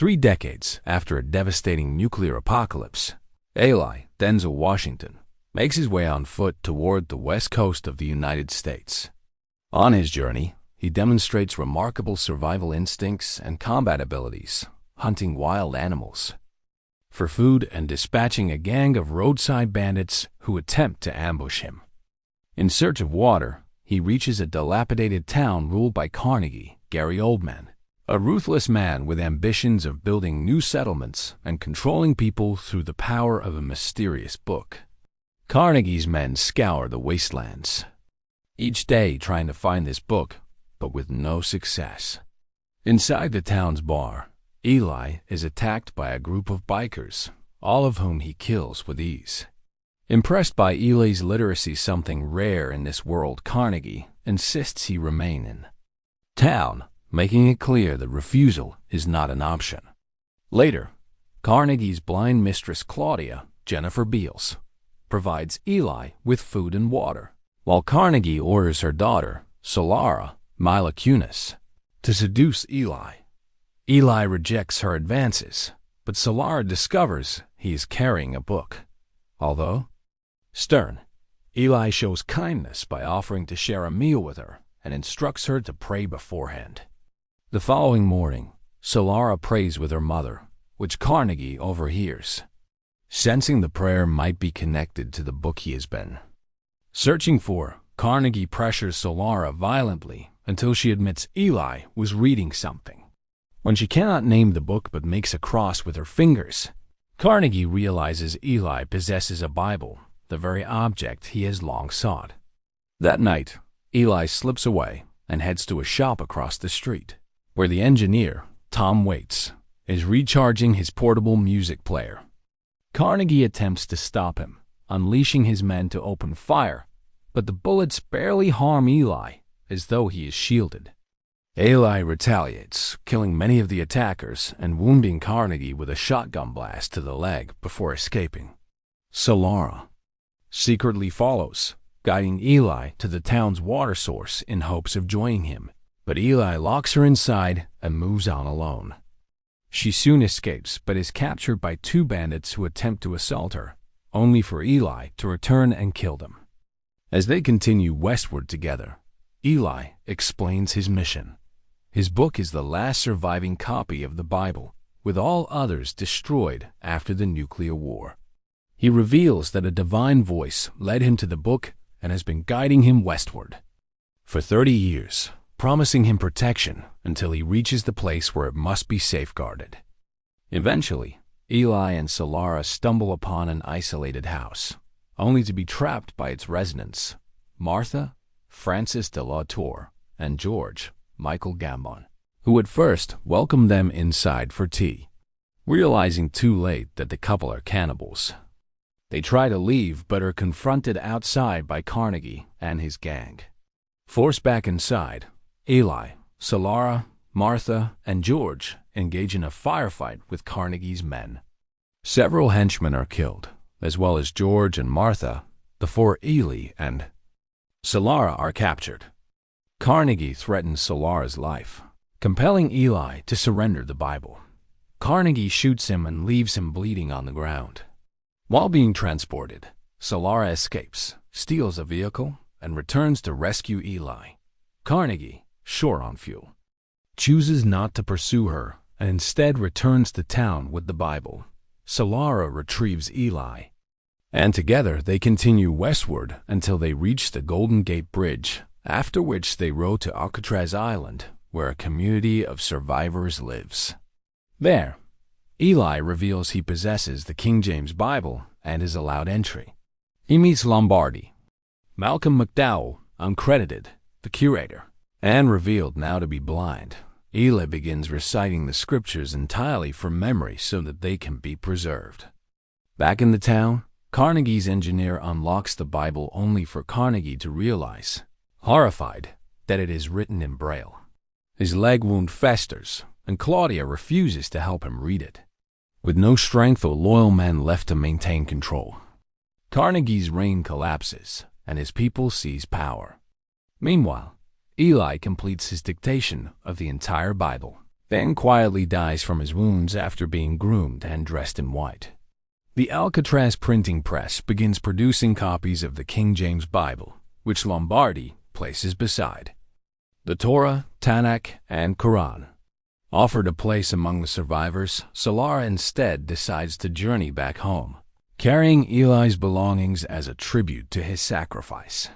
3 decades after a devastating nuclear apocalypse, Eli Denzel Washington makes his way on foot toward the west coast of the United States. On his journey, he demonstrates remarkable survival instincts and combat abilities, hunting wild animals for food and dispatching a gang of roadside bandits who attempt to ambush him. In search of water, he reaches a dilapidated town ruled by Carnegie, Gary Oldman, a ruthless man with ambitions of building new settlements and controlling people through the power of a mysterious book. Carnegie's men scour the wastelands, each day trying to find this book, but with no success. Inside the town's bar, Eli is attacked by a group of bikers, all of whom he kills with ease. Impressed by Eli's literacy, something rare in this world, Carnegie insists he remain in town, making it clear that refusal is not an option. Later, Carnegie's blind mistress Claudia, Jennifer Beals, provides Eli with food and water, while Carnegie orders her daughter, Solara Mila Kunis, to seduce Eli. Eli rejects her advances, but Solara discovers he is carrying a book. Although stern, Eli shows kindness by offering to share a meal with her and instructs her to pray beforehand. The following morning, Solara prays with her mother, which Carnegie overhears. Sensing the prayer might be connected to the book he has been searching for, Carnegie pressures Solara violently until she admits Eli was reading something. When she cannot name the book but makes a cross with her fingers, Carnegie realizes Eli possesses a Bible, the very object he has long sought. That night, Eli slips away and heads to a shop across the street, where the engineer, Tom Waits, is recharging his portable music player. Carnegie attempts to stop him, unleashing his men to open fire, but the bullets barely harm Eli, as though he is shielded. Eli retaliates, killing many of the attackers and wounding Carnegie with a shotgun blast to the leg before escaping. Solara secretly follows, guiding Eli to the town's water source in hopes of joining him, but Eli locks her inside and moves on alone. She soon escapes but is captured by 2 bandits who attempt to assault her, only for Eli to return and kill them. As they continue westward together, Eli explains his mission. His book is the last surviving copy of the Bible, with all others destroyed after the nuclear war. He reveals that a divine voice led him to the book and has been guiding him westward for 30 years, promising him protection until he reaches the place where it must be safeguarded. Eventually, Eli and Solara stumble upon an isolated house, only to be trapped by its residents, Martha, Francis de la Tour, and George, Michael Gambon, who at first welcome them inside for tea, realizing too late that the couple are cannibals. They try to leave but are confronted outside by Carnegie and his gang. Forced back inside, Eli, Solara, Martha, and George engage in a firefight with Carnegie's men. Several henchmen are killed, as well as George and Martha, before Eli and Solara are captured. Carnegie threatens Solara's life, compelling Eli to surrender the Bible. Carnegie shoots him and leaves him bleeding on the ground. While being transported, Solara escapes, steals a vehicle, and returns to rescue Eli. Carnegie, short on fuel, chooses not to pursue her and instead returns to town with the Bible. Solara retrieves Eli, and together they continue westward until they reach the Golden Gate Bridge, after which they row to Alcatraz Island, where a community of survivors lives. There, Eli reveals he possesses the King James Bible and is allowed entry. He meets Lombardi, Malcolm McDowell, uncredited, the curator, and revealed now to be blind. Eli begins reciting the scriptures entirely from memory so that they can be preserved. Back in the town, Carnegie's engineer unlocks the Bible only for Carnegie to realize, horrified, that it is written in Braille. His leg wound festers, and Claudia refuses to help him read it. With no strength or loyal men left to maintain control, Carnegie's reign collapses, and his people seize power. Meanwhile, Eli completes his dictation of the entire Bible. then quietly dies from his wounds after being groomed and dressed in white. The Alcatraz printing press begins producing copies of the King James Bible, which Lombardi places beside. The Torah, Tanakh, and Quran. Offered a place among the survivors, Solara instead decides to journey back home, carrying Eli's belongings as a tribute to his sacrifice.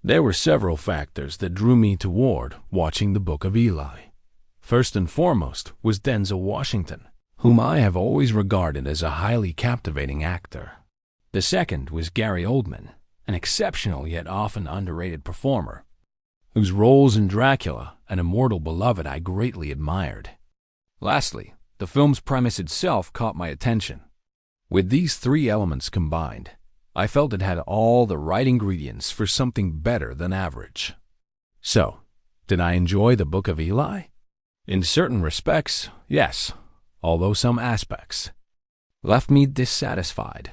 There were several factors that drew me toward watching the Book of Eli. First and foremost was Denzel Washington, whom I have always regarded as a highly captivating actor. The second was Gary Oldman, an exceptional yet often underrated performer, whose roles in Dracula and Immortal Beloved I greatly admired. Lastly, the film's premise itself caught my attention. With these three elements combined, I felt it had all the right ingredients for something better than average. So, did I enjoy the Book of Eli? In certain respects, yes, although some aspects left me dissatisfied.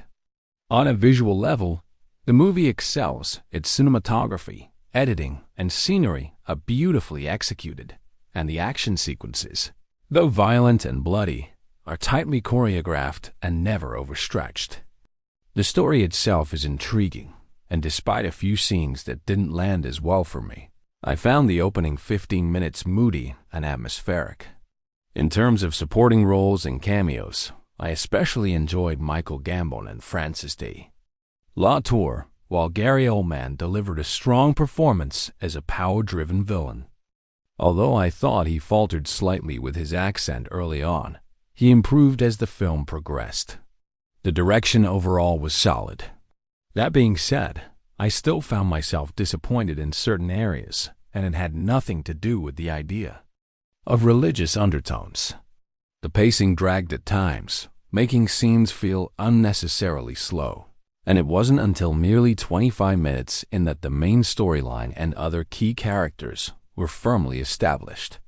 On a visual level, the movie excels. Its cinematography, editing, and scenery are beautifully executed, and the action sequences, though violent and bloody, are tightly choreographed and never overstretched. The story itself is intriguing, and despite a few scenes that didn't land as well for me, I found the opening 15 minutes moody and atmospheric. In terms of supporting roles and cameos, I especially enjoyed Michael Gambon and Francis D. Latour, while Gary Oldman delivered a strong performance as a power-driven villain. Although I thought he faltered slightly with his accent early on, he improved as the film progressed. The direction overall was solid. That being said, I still found myself disappointed in certain areas, and it had nothing to do with the idea of religious undertones. The pacing dragged at times, making scenes feel unnecessarily slow. And it wasn't until merely 25 minutes in that the main storyline and other key characters were firmly established.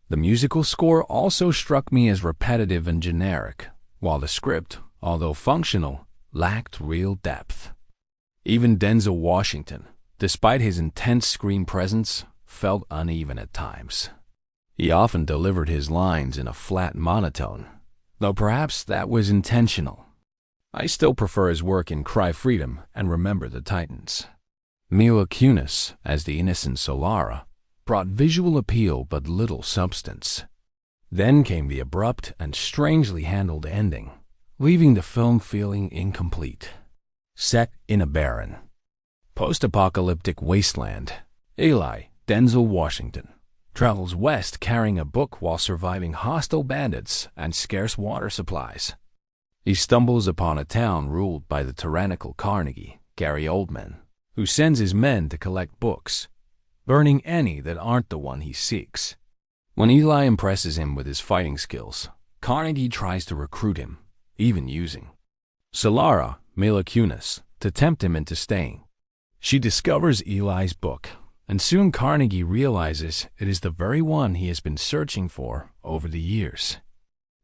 The musical score also struck me as repetitive and generic, while the script, although functional, lacked real depth. Even Denzel Washington, despite his intense screen presence, felt uneven at times. He often delivered his lines in a flat monotone, though perhaps that was intentional. I still prefer his work in Cry Freedom and Remember the Titans. Mila Kunis, as the innocent Solara, brought visual appeal but little substance. Then came the abrupt and strangely handled ending, leaving the film feeling incomplete. Set in a barren, post-apocalyptic wasteland, Eli, Denzel Washington, travels west carrying a book while surviving hostile bandits and scarce water supplies. He stumbles upon a town ruled by the tyrannical Carnegie, Gary Oldman, who sends his men to collect books, burning any that aren't the one he seeks. When Eli impresses him with his fighting skills, Carnegie tries to recruit him, even using Solara, Mila Kunis, to tempt him into staying. She discovers Eli's book, and soon Carnegie realizes it is the very one he has been searching for over the years.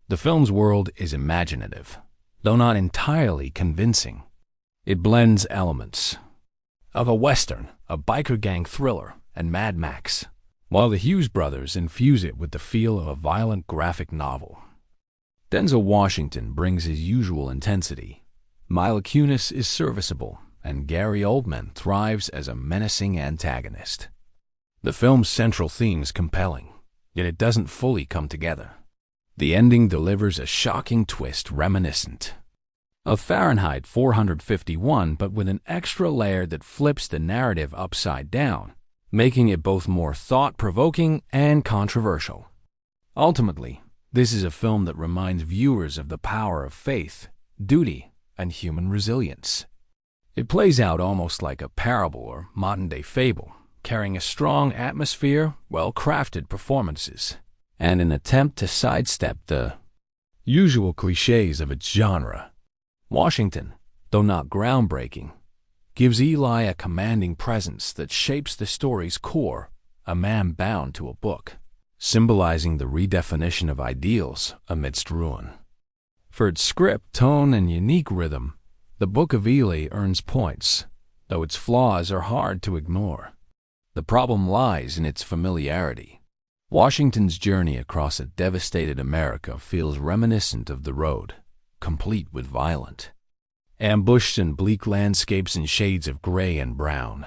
The film's world is imaginative, though not entirely convincing. It blends elements of a Western, a biker gang thriller, and Mad Max, while the Hughes brothers infuse it with the feel of a violent graphic novel. Denzel Washington brings his usual intensity. Mila Kunis is serviceable, and Gary Oldman thrives as a menacing antagonist. The film's central theme is compelling, yet it doesn't fully come together. The ending delivers a shocking twist reminiscent of Fahrenheit 451, but with an extra layer that flips the narrative upside down, making it both more thought-provoking and controversial. Ultimately, this is a film that reminds viewers of the power of faith, duty, and human resilience. It plays out almost like a parable or modern-day fable, carrying a strong atmosphere, well-crafted performances, and an attempt to sidestep the usual cliches of its genre. Washington, though not groundbreaking, gives Eli a commanding presence that shapes the story's core, a man bound to a book, symbolizing the redefinition of ideals amidst ruin. For its script, tone, and unique rhythm, the Book of Eli earns points, though its flaws are hard to ignore. The problem lies in its familiarity. Washington's journey across a devastated America feels reminiscent of The Road, complete with violent, ambushed and bleak landscapes in shades of gray and brown.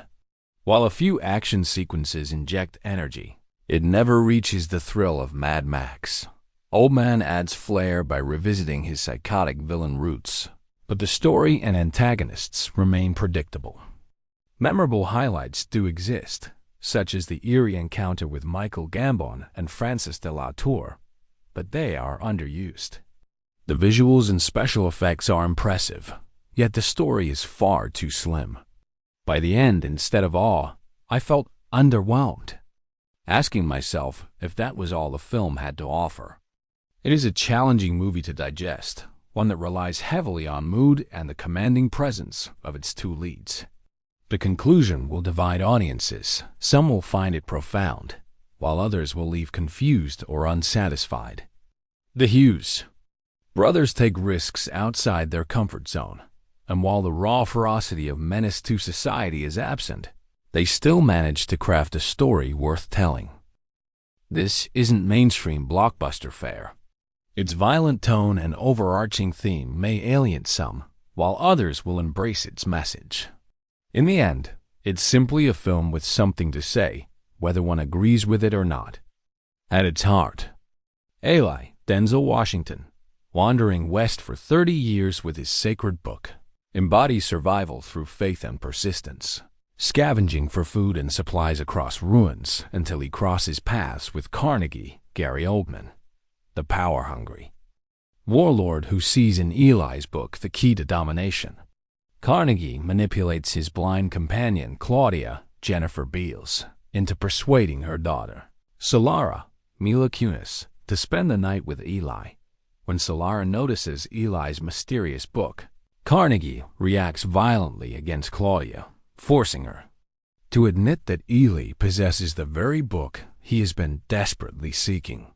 While a few action sequences inject energy, it never reaches the thrill of Mad Max. Old Man adds flair by revisiting his psychotic villain roots, but the story and antagonists remain predictable. Memorable highlights do exist, such as the eerie encounter with Michael Gambon and Francis de la Tour, but they are underused. The visuals and special effects are impressive, yet the story is far too slim. By the end, instead of awe, I felt underwhelmed, asking myself if that was all the film had to offer. It is a challenging movie to digest, one that relies heavily on mood and the commanding presence of its two leads. The conclusion will divide audiences. Some will find it profound, while others will leave confused or unsatisfied. The Hughes brothers take risks outside their comfort zone, and while the raw ferocity of menace to society is absent, they still manage to craft a story worth telling. This isn't mainstream blockbuster fare. Its violent tone and overarching theme may alienate some, while others will embrace its message. In the end, it's simply a film with something to say, whether one agrees with it or not. At its heart, Eli, Denzel Washington, wandering west for 30 years with his sacred book, embodies survival through faith and persistence, scavenging for food and supplies across ruins until he crosses paths with Carnegie, Gary Oldman, the power-hungry warlord who sees in Eli's book the key to domination. Carnegie manipulates his blind companion, Claudia, Jennifer Beals, into persuading her daughter, Solara, Mila Kunis, to spend the night with Eli. When Solara notices Eli's mysterious book, Carnegie reacts violently against Claudia, forcing her to admit that Eli possesses the very book he has been desperately seeking.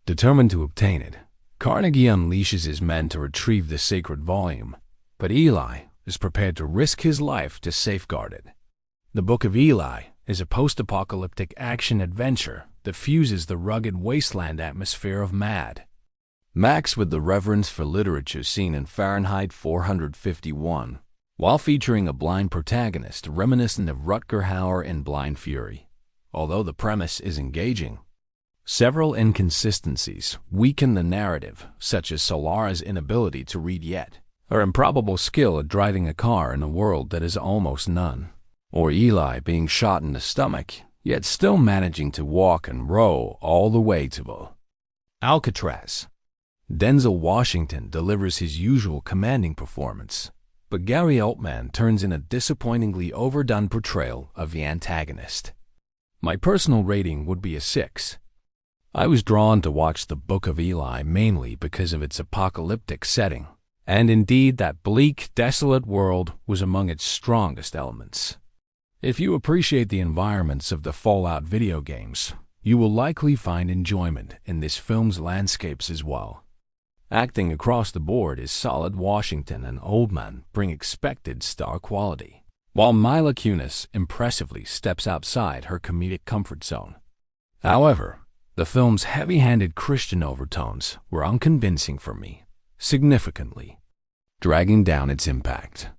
Determined to obtain it, Carnegie unleashes his men to retrieve the sacred volume, but Eli is prepared to risk his life to safeguard it. The Book of Eli is a post-apocalyptic action-adventure that fuses the rugged wasteland atmosphere of Mad Max with the reverence for literature seen in Fahrenheit 451, while featuring a blind protagonist reminiscent of Rutger Hauer in Blind Fury. Although the premise is engaging, several inconsistencies weaken the narrative, such as Solara's inability to read yet, her improbable skill at driving a car in a world that is almost none, or Eli being shot in the stomach, yet still managing to walk and row all the way to Alcatraz. Denzel Washington delivers his usual commanding performance, but Gary Oldman turns in a disappointingly overdone portrayal of the antagonist. My personal rating would be a 6. I was drawn to watch The Book of Eli mainly because of its apocalyptic setting, and indeed that bleak, desolate world was among its strongest elements. If you appreciate the environments of the Fallout video games, you will likely find enjoyment in this film's landscapes as well. Acting across the board is solid. Washington and Oldman bring expected star quality, while Mila Kunis impressively steps outside her comedic comfort zone. However, the film's heavy-handed Christian overtones were unconvincing for me, significantly dragging down its impact.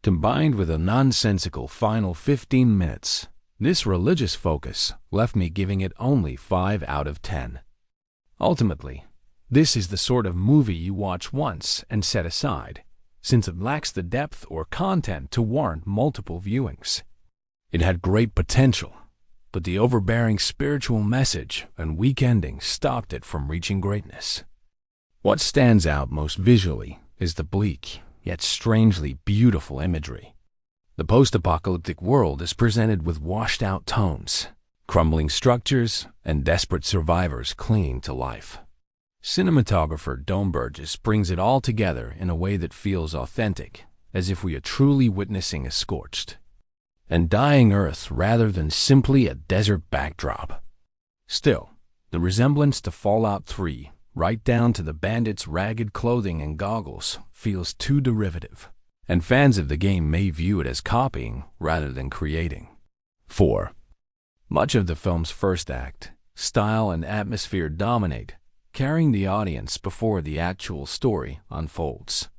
Combined with a nonsensical final 15 minutes, this religious focus left me giving it only 5 out of 10. Ultimately, this is the sort of movie you watch once and set aside, since it lacks the depth or content to warrant multiple viewings. It had great potential, but the overbearing spiritual message and weak ending stopped it from reaching greatness. What stands out most visually is the bleak, yet strangely beautiful imagery. The post-apocalyptic world is presented with washed-out tones, crumbling structures, and desperate survivors clinging to life. Cinematographer Dome Burgess brings it all together in a way that feels authentic, as if we are truly witnessing a scorched and dying earth rather than simply a desert backdrop. Still, the resemblance to Fallout 3, right down to the bandits' ragged clothing and goggles, feels too derivative, and fans of the game may view it as copying rather than creating. 4. Much of the film's first act Style and atmosphere dominate, carrying the audience before the actual story unfolds.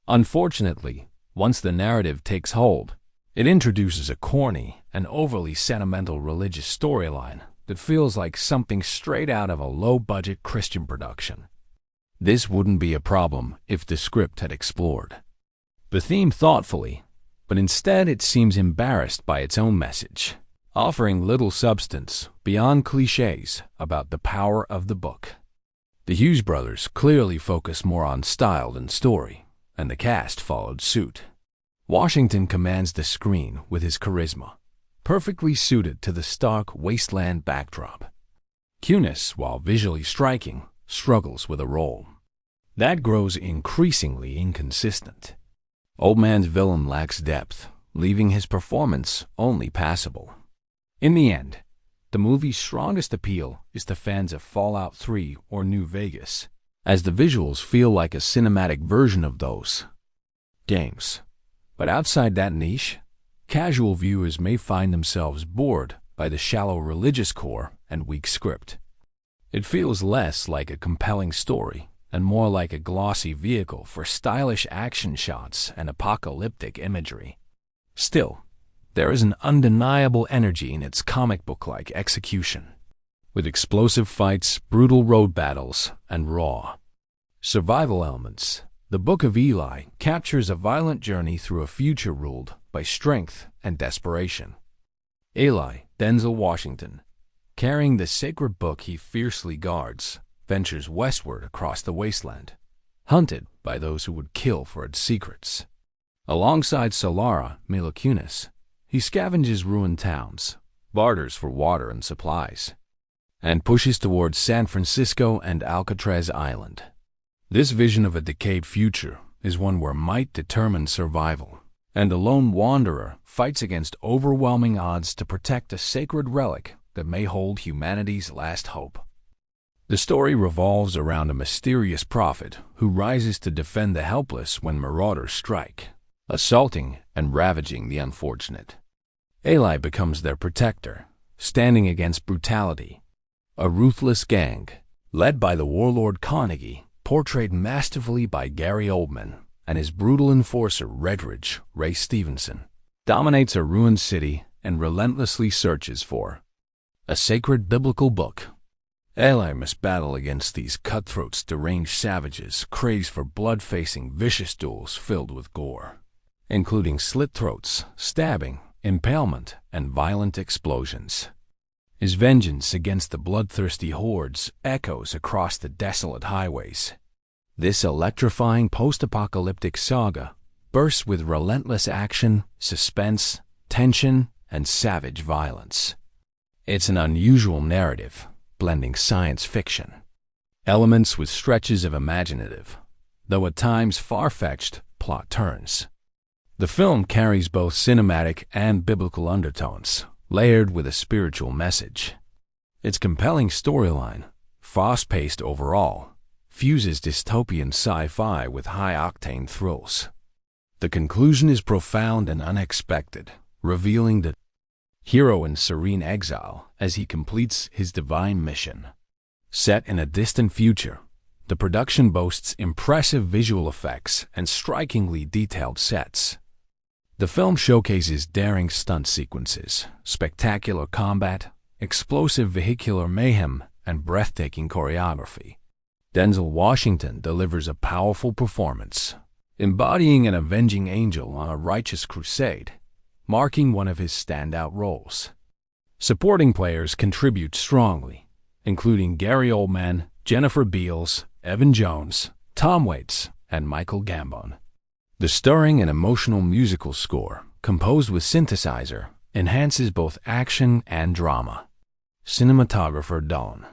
Unfortunately, once the narrative takes hold, it introduces a corny and overly sentimental religious storyline that feels like something straight out of a low-budget Christian production. This wouldn't be a problem if the script had explored the theme thoughtfully, but instead it seems embarrassed by its own message, offering little substance beyond cliches about the power of the book. The Hughes brothers clearly focus more on style than story, and the cast followed suit. Washington commands the screen with his charisma, perfectly suited to the stark wasteland backdrop. Cunis, while visually striking, struggles with a role that grows increasingly inconsistent. Old Man's villain lacks depth, leaving his performance only passable. In the end, the movie's strongest appeal is to fans of Fallout 3 or New Vegas, as the visuals feel like a cinematic version of those games. But outside that niche, casual viewers may find themselves bored by the shallow religious core and weak script. It feels less like a compelling story and more like a glossy vehicle for stylish action shots and apocalyptic imagery. Still, there is an undeniable energy in its comic book-like execution, with explosive fights, brutal road battles, and raw survival elements. The Book of Eli captures a violent journey through a future ruled by strength and desperation. Eli, Denzel Washington, carrying the sacred book he fiercely guards, ventures westward across the wasteland, hunted by those who would kill for its secrets. Alongside Solara Mila Kunis, he scavenges ruined towns, barters for water and supplies, and pushes towards San Francisco and Alcatraz Island. This vision of a decayed future is one where might determines survival, and a lone wanderer fights against overwhelming odds to protect a sacred relic that may hold humanity's last hope. The story revolves around a mysterious prophet who rises to defend the helpless when marauders strike, assaulting and ravaging the unfortunate. Eli becomes their protector, standing against brutality. A ruthless gang, led by the warlord Carnegie, portrayed masterfully by Gary Oldman, and his brutal enforcer Redridge Ray Stevenson, dominates a ruined city and relentlessly searches for a sacred biblical book. Eli must battle against these cutthroats, deranged savages crazed for blood-facing vicious duels filled with gore, including slit throats, stabbing, impalement, and violent explosions. His vengeance against the bloodthirsty hordes echoes across the desolate highways. This electrifying post-apocalyptic saga bursts with relentless action, suspense, tension, and savage violence. It's an unusual narrative, blending science fiction elements with stretches of imaginative, though at times far-fetched, plot turns. The film carries both cinematic and biblical undertones, layered with a spiritual message. Its compelling storyline, fast-paced overall, fuses dystopian sci-fi with high-octane thrills. The conclusion is profound and unexpected, revealing the hero in serene exile as he completes his divine mission. Set in a distant future, the production boasts impressive visual effects and strikingly detailed sets. The film showcases daring stunt sequences, spectacular combat, explosive vehicular mayhem, and breathtaking choreography. Denzel Washington delivers a powerful performance, embodying an avenging angel on a righteous crusade, marking one of his standout roles. Supporting players contribute strongly, including Gary Oldman, Jennifer Beals, Evan Jones, Tom Waits, and Michael Gambon. The stirring and emotional musical score, composed with synthesizer, enhances both action and drama. Cinematographer Don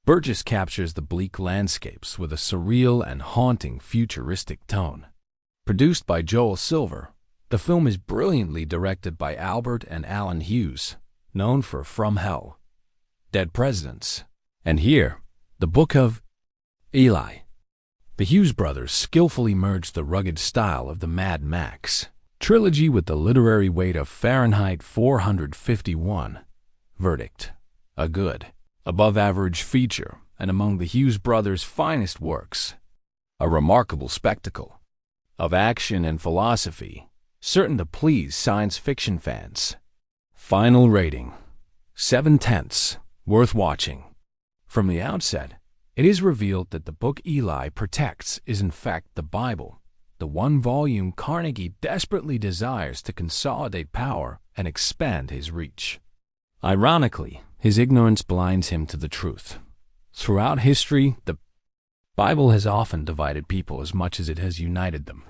Burgess captures the bleak landscapes with a surreal and haunting futuristic tone. Produced by Joel Silver, the film is brilliantly directed by Albert and Alan Hughes, known for From Hell, Dead Presidents, and here, The Book of Eli. The Hughes brothers skillfully merged the rugged style of the Mad Max trilogy with the literary weight of Fahrenheit 451. Verdict: a good above-average feature and among the Hughes brothers' finest works. A remarkable spectacle of action and philosophy, certain to please science fiction fans. Final rating: 7/10. Worth watching. From the outset, it is revealed that the book Eli protects is in fact the Bible, the one volume Carnegie desperately desires to consolidate power and expand his reach. Ironically, his ignorance blinds him to the truth. Throughout history, the Bible has often divided people as much as it has united them.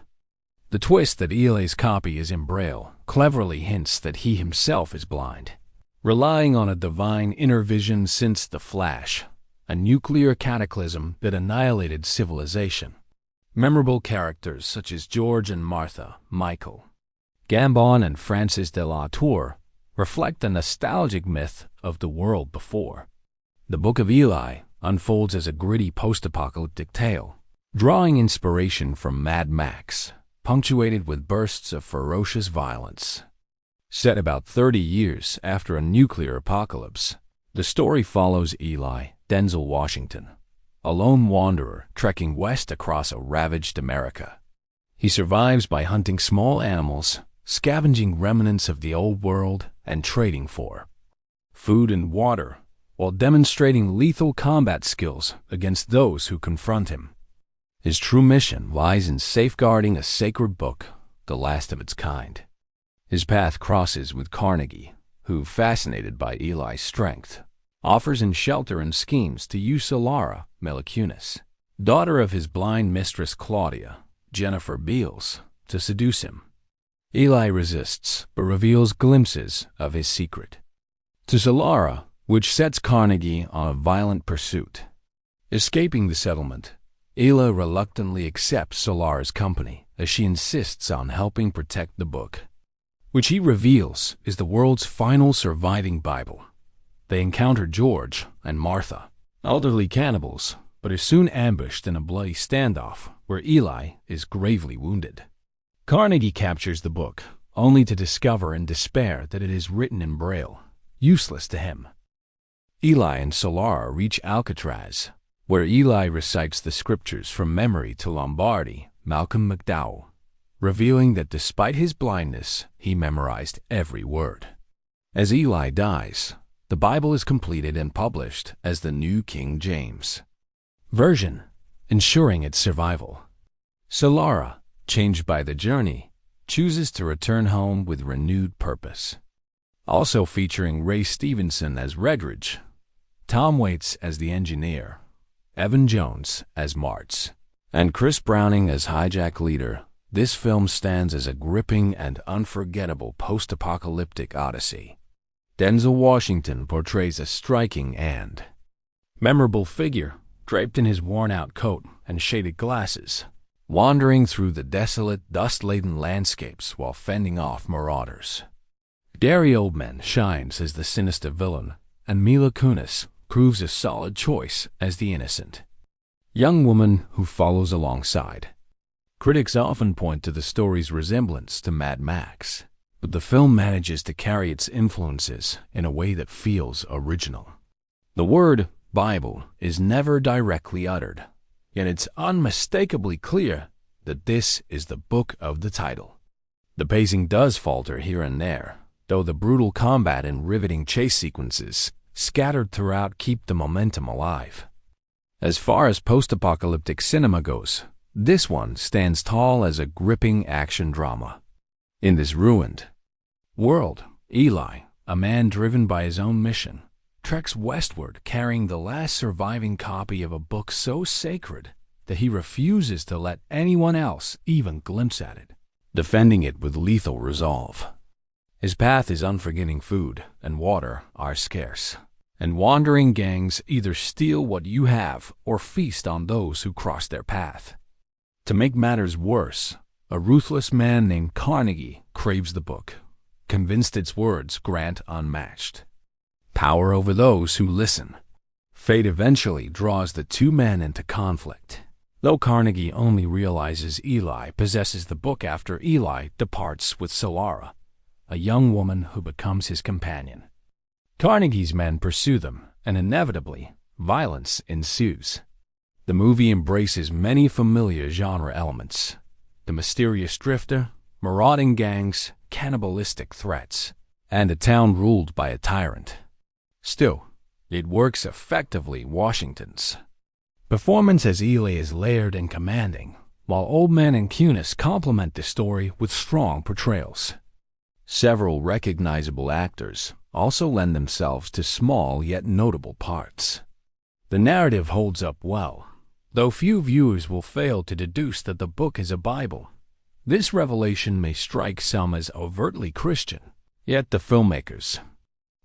The twist that Eli's copy is in Braille cleverly hints that he himself is blind, relying on a divine inner vision since the Flash, a nuclear cataclysm that annihilated civilization. Memorable characters such as George and Martha, Michael, Gambon and Francis de la Tour reflect the nostalgic myth of the world before. The Book of Eli unfolds as a gritty post-apocalyptic tale, drawing inspiration from Mad Max, punctuated with bursts of ferocious violence. Set about 30 years after a nuclear apocalypse, the story follows Eli, Denzel Washington, a lone wanderer trekking west across a ravaged America. He survives by hunting small animals, scavenging remnants of the old world, and trading for food and water, while demonstrating lethal combat skills against those who confront him. His true mission lies in safeguarding a sacred book, the last of its kind. His path crosses with Carnegie, who, fascinated by Eli's strength, offers him shelter and schemes to use Solara Melicunis, daughter of his blind mistress Claudia, Jennifer Beals, to seduce him. Eli resists, but reveals glimpses of his secret to Solara, which sets Carnegie on a violent pursuit. Escaping the settlement, Eli reluctantly accepts Solara's company as she insists on helping protect the book, which he reveals is the world's final surviving Bible. They encounter George and Martha, elderly cannibals, but are soon ambushed in a bloody standoff where Eli is gravely wounded. Carnegie captures the book, only to discover in despair that it is written in Braille, useless to him. Eli and Solara reach Alcatraz, where Eli recites the scriptures from memory to Lombardi, Malcolm McDowell, revealing that despite his blindness, he memorized every word. As Eli dies, the Bible is completed and published as the New King James Version, ensuring its survival. Solara, changed by the journey, chooses to return home with renewed purpose. Also featuring Ray Stevenson as Redridge, Tom Waits as the engineer, Evan Jones as Martz, and Chris Browning as hijack leader, this film stands as a gripping and unforgettable post-apocalyptic odyssey. Denzel Washington portrays a striking and memorable figure, draped in his worn-out coat and shaded glasses, wandering through the desolate, dust-laden landscapes while fending off marauders. Gary Oldman shines as the sinister villain, and Mila Kunis proves a solid choice as the innocent young woman who follows alongside. Critics often point to the story's resemblance to Mad Max, but the film manages to carry its influences in a way that feels original. The word Bible is never directly uttered, yet it's unmistakably clear that this is the book of the title. The pacing does falter here and there, though the brutal combat and riveting chase sequences scattered throughout keep the momentum alive. As far as post-apocalyptic cinema goes, this one stands tall as a gripping action drama. In this ruined world, Eli, a man driven by his own mission, treks westward carrying the last surviving copy of a book so sacred that he refuses to let anyone else even glimpse at it, defending it with lethal resolve. His path is unforgiving. Food and water are scarce, and wandering gangs either steal what you have or feast on those who cross their path. To make matters worse, a ruthless man named Carnegie craves the book, convinced its words grant unmatched power over those who listen. Fate eventually draws the two men into conflict, though Carnegie only realizes Eli possesses the book after Eli departs with Solara, a young woman who becomes his companion. Carnegie's men pursue them and inevitably, violence ensues. The movie embraces many familiar genre elements: the mysterious drifter, marauding gangs, cannibalistic threats, and a town ruled by a tyrant. Still, it works effectively. Washington's performance as Ely is layered and commanding, while Oldman and Kunis complement the story with strong portrayals. Several recognizable actors also lend themselves to small yet notable parts. The narrative holds up well, though few viewers will fail to deduce that the book is a Bible. This revelation may strike some as overtly Christian, yet the filmmakers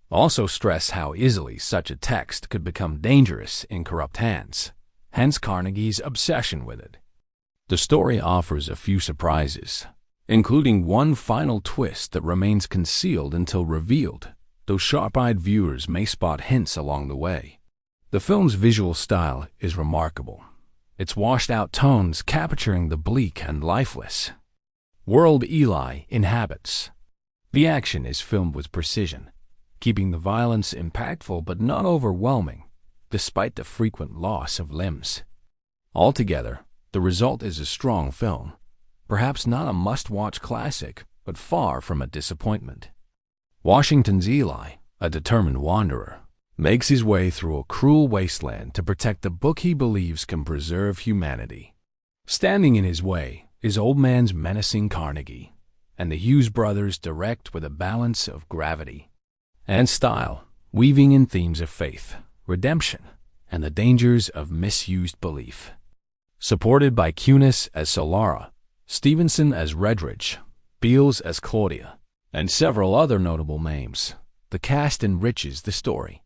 also stress how easily such a text could become dangerous in corrupt hands, hence Carnegie's obsession with it. The story offers a few surprises, including one final twist that remains concealed until revealed, though sharp-eyed viewers may spot hints along the way. The film's visual style is remarkable, its washed-out tones capturing the bleak and lifeless world Ely inhabits. The action is filmed with precision, keeping the violence impactful but not overwhelming, despite the frequent loss of limbs. Altogether, the result is a strong film, perhaps not a must-watch classic, but far from a disappointment. Washington's Ely, a determined wanderer, makes his way through a cruel wasteland to protect the book he believes can preserve humanity. Standing in his way is Old Man's menacing Carnegie, and the Hughes brothers direct with a balance of gravity and style, weaving in themes of faith, redemption, and the dangers of misused belief. Supported by Kunis as Solara, Stevenson as Redridge, Beals as Claudia, and several other notable names, the cast enriches the story.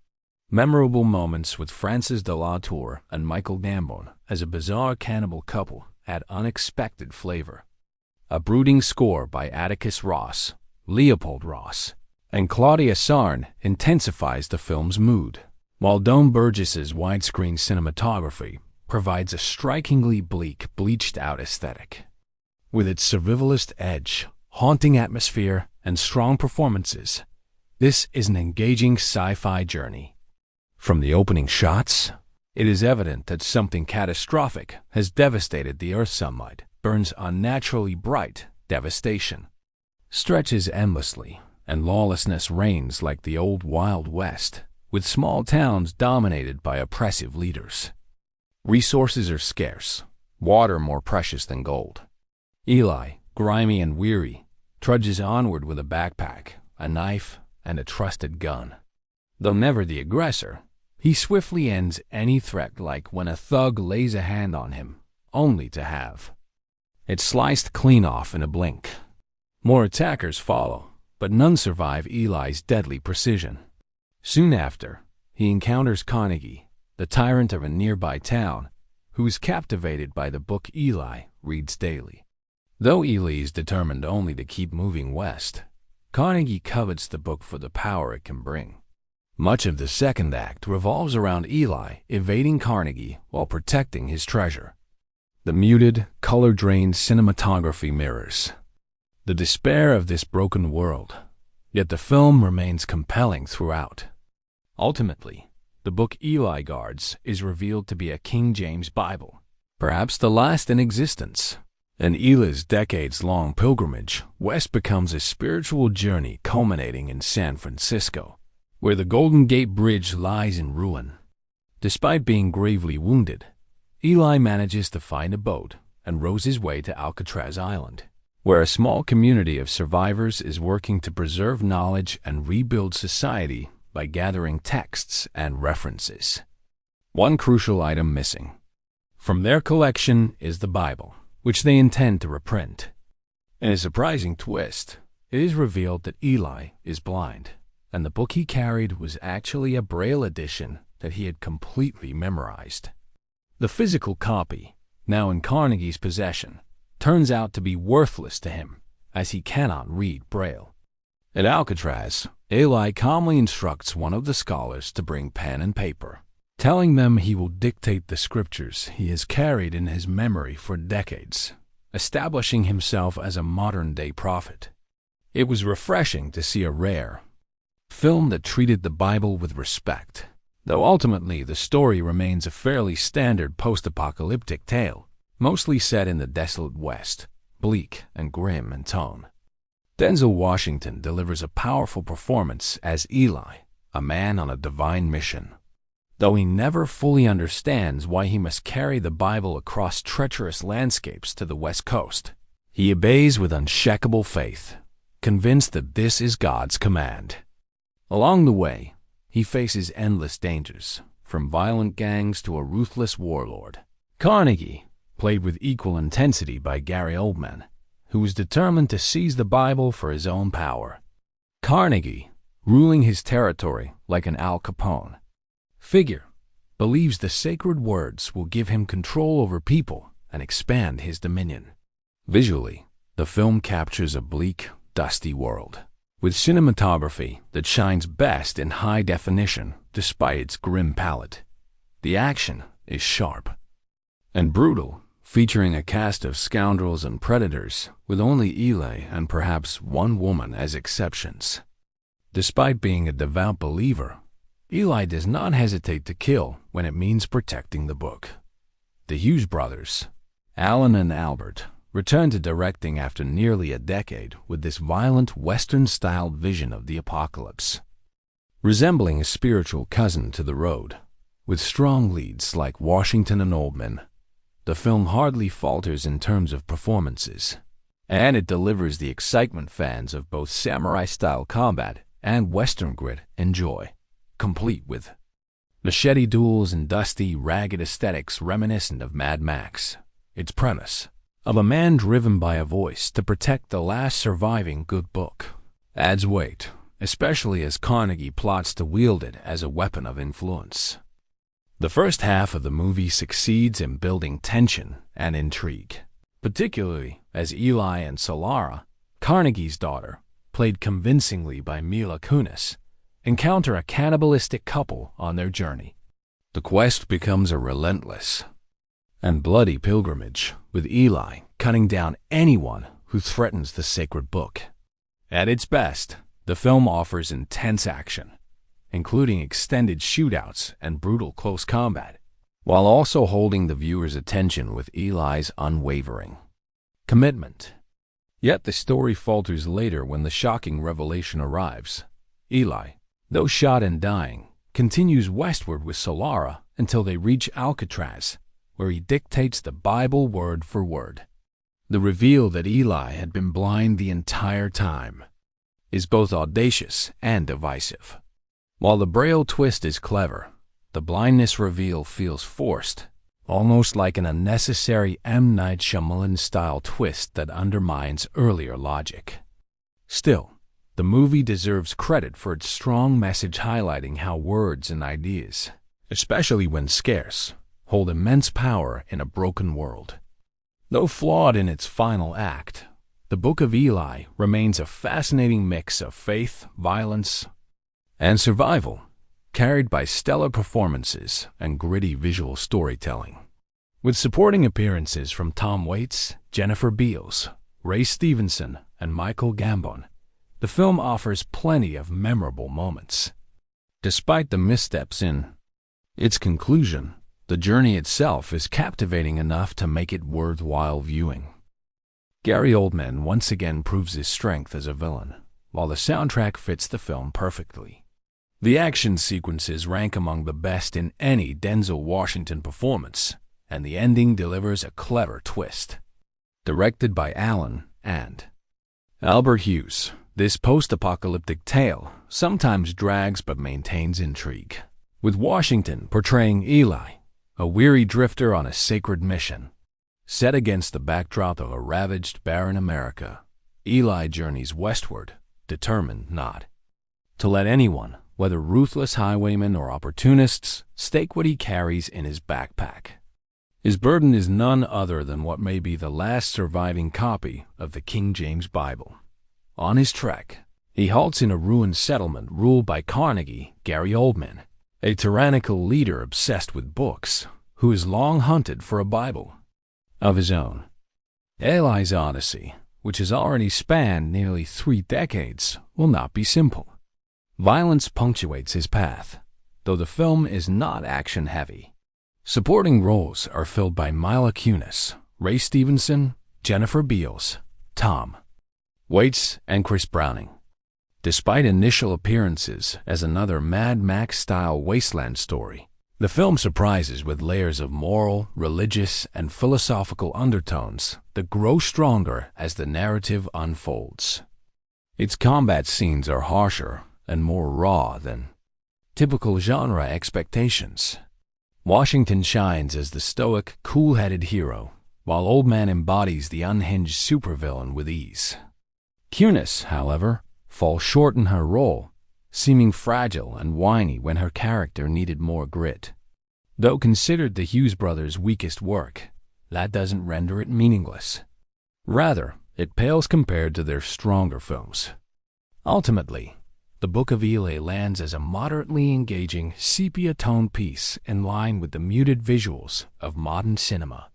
Memorable moments with Francis de la Tour and Michael Gambon as a bizarre cannibal couple add unexpected flavor. A brooding score by Atticus Ross, Leopold Ross, and Claudia Sarn intensifies the film's mood, while Dome Burgess's widescreen cinematography provides a strikingly bleak, bleached-out aesthetic. With its survivalist edge, haunting atmosphere, and strong performances, this is an engaging sci-fi journey. From the opening shots, it is evident that something catastrophic has devastated the Earth. Sunlight burns unnaturally bright, devastation stretches endlessly, and lawlessness reigns like the old Wild West, with small towns dominated by oppressive leaders. Resources are scarce, water more precious than gold. Ely, grimy and weary, trudges onward with a backpack, a knife, and a trusted gun. Though never the aggressor, he swiftly ends any threat, like when a thug lays a hand on him, only to have it sliced clean off in a blink. More attackers follow, but none survive Ely's deadly precision. Soon after, he encounters Carnegie, the tyrant of a nearby town, who is captivated by the book Ely reads daily. Though Ely is determined only to keep moving west, Carnegie covets the book for the power it can bring. Much of the second act revolves around Ely evading Carnegie while protecting his treasure. The muted, color-drained cinematography mirrors the despair of this broken world, yet the film remains compelling throughout. Ultimately, the book Ely guards is revealed to be a King James Bible, perhaps the last in existence. And Ely's decades-long pilgrimage west becomes a spiritual journey culminating in San Francisco, where the Golden Gate Bridge lies in ruin. Despite being gravely wounded, Ely manages to find a boat and rows his way to Alcatraz Island, where a small community of survivors is working to preserve knowledge and rebuild society by gathering texts and references. One crucial item missing from their collection is the Bible, which they intend to reprint. In a surprising twist, it is revealed that Ely is blind, and the book he carried was actually a Braille edition that he had completely memorized. The physical copy, now in Carnegie's possession, turns out to be worthless to him, as he cannot read Braille. At Alcatraz, Ely calmly instructs one of the scholars to bring pen and paper, telling them he will dictate the scriptures he has carried in his memory for decades, establishing himself as a modern-day prophet. It was refreshing to see a rare film that treated the Bible with respect, though ultimately the story remains a fairly standard post-apocalyptic tale, mostly set in the desolate West, bleak and grim in tone. Denzel Washington delivers a powerful performance as Eli, a man on a divine mission. Though he never fully understands why he must carry the Bible across treacherous landscapes to the West Coast, he obeys with unshakable faith, convinced that this is God's command. Along the way, he faces endless dangers, from violent gangs to a ruthless warlord. Carnegie, played with equal intensity by Gary Oldman, who was determined to seize the Bible for his own power. Carnegie, ruling his territory like an Al Capone figure, believes the sacred words will give him control over people and expand his dominion. Visually, the film captures a bleak, dusty world, with cinematography that shines best in high definition despite its grim palette. The action is sharp and brutal, featuring a cast of scoundrels and predators, with only Eli and perhaps one woman as exceptions. Despite being a devout believer, Eli does not hesitate to kill when it means protecting the book. The Hughes brothers, Alan and Albert, return to directing after nearly a decade with this violent Western-styled vision of the apocalypse. Resembling a spiritual cousin to The Road, with strong leads like Washington and Oldman, the film hardly falters in terms of performances, and it delivers the excitement fans of both samurai-style combat and Western grit enjoy, complete with machete duels and dusty, ragged aesthetics reminiscent of Mad Max. Its premise, of a man driven by a voice to protect the last surviving good book, adds weight, especially as Carnegie plots to wield it as a weapon of influence. The first half of the movie succeeds in building tension and intrigue, particularly as Eli and Solara, Carnegie's daughter, played convincingly by Mila Kunis, encounter a cannibalistic couple on their journey. The quest becomes a relentless and bloody pilgrimage, with Eli cutting down anyone who threatens the sacred book. At its best, the film offers intense action, including extended shootouts and brutal close combat, while also holding the viewer's attention with Eli's unwavering commitment. Yet the story falters later when the shocking revelation arrives. Eli, though shot and dying, continues westward with Solara until they reach Alcatraz, where he dictates the Bible word for word. The reveal that Eli had been blind the entire time is both audacious and divisive. While the Braille twist is clever, the blindness reveal feels forced, almost like an unnecessary M. Night Shyamalan-style twist that undermines earlier logic. Still, the movie deserves credit for its strong message highlighting how words and ideas, especially when scarce, hold immense power in a broken world. Though flawed in its final act, the Book of Eli remains a fascinating mix of faith, violence, and survival, carried by stellar performances and gritty visual storytelling. With supporting appearances from Tom Waits, Jennifer Beals, Ray Stevenson, and Michael Gambon, the film offers plenty of memorable moments. Despite the missteps in its conclusion, the journey itself is captivating enough to make it worthwhile viewing. Gary Oldman once again proves his strength as a villain, while the soundtrack fits the film perfectly. The action sequences rank among the best in any Denzel Washington performance, and the ending delivers a clever twist. Directed by Alan and Albert Hughes, this post-apocalyptic tale sometimes drags but maintains intrigue, with Washington portraying Eli, a weary drifter on a sacred mission. Set against the backdrop of a ravaged, barren America, Eli journeys westward, determined not to let anyone, whether ruthless highwaymen or opportunists, stake what he carries in his backpack. His burden is none other than what may be the last surviving copy of the King James Bible. On his trek, he halts in a ruined settlement ruled by Carnegie, Gary Oldman, a tyrannical leader obsessed with books, who has long hunted for a Bible of his own. Eli's odyssey, which has already spanned nearly 3 decades, will not be simple. Violence punctuates his path, though the film is not action-heavy. Supporting roles are filled by Mila Kunis, Ray Stevenson, Jennifer Beals, Tom Waits, and Chris Browning. Despite initial appearances as another Mad Max-style wasteland story, the film surprises with layers of moral, religious, and philosophical undertones that grow stronger as the narrative unfolds. Its combat scenes are harsher and more raw than typical genre expectations. Washington shines as the stoic, cool-headed hero, while Old Man embodies the unhinged supervillain with ease. Kunis, however, falls short in her role, seeming fragile and whiny when her character needed more grit. Though considered the Hughes brothers' weakest work, that doesn't render it meaningless. Rather, it pales compared to their stronger films. Ultimately, The Book of Eli lands as a moderately engaging, sepia-toned piece in line with the muted visuals of modern cinema.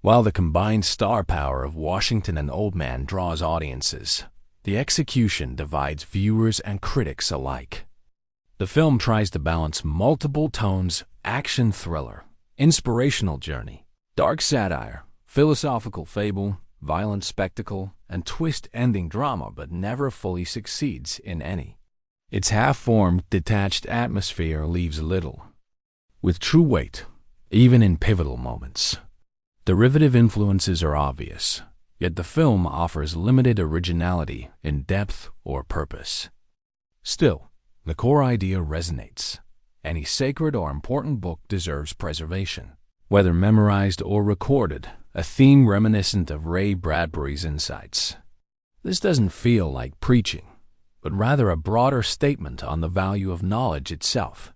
While the combined star power of Washington and Old Man draws audiences, the execution divides viewers and critics alike. The film tries to balance multiple tones: action thriller, inspirational journey, dark satire, philosophical fable, violent spectacle, and twist-ending drama, but never fully succeeds in any. Its half-formed, detached atmosphere leaves little with true weight, even in pivotal moments. Derivative influences are obvious, yet the film offers limited originality in depth or purpose. Still, the core idea resonates. Any sacred or important book deserves preservation. Whether memorized or recorded, a theme reminiscent of Ray Bradbury's insights. This doesn't feel like preaching, but rather a broader statement on the value of knowledge itself.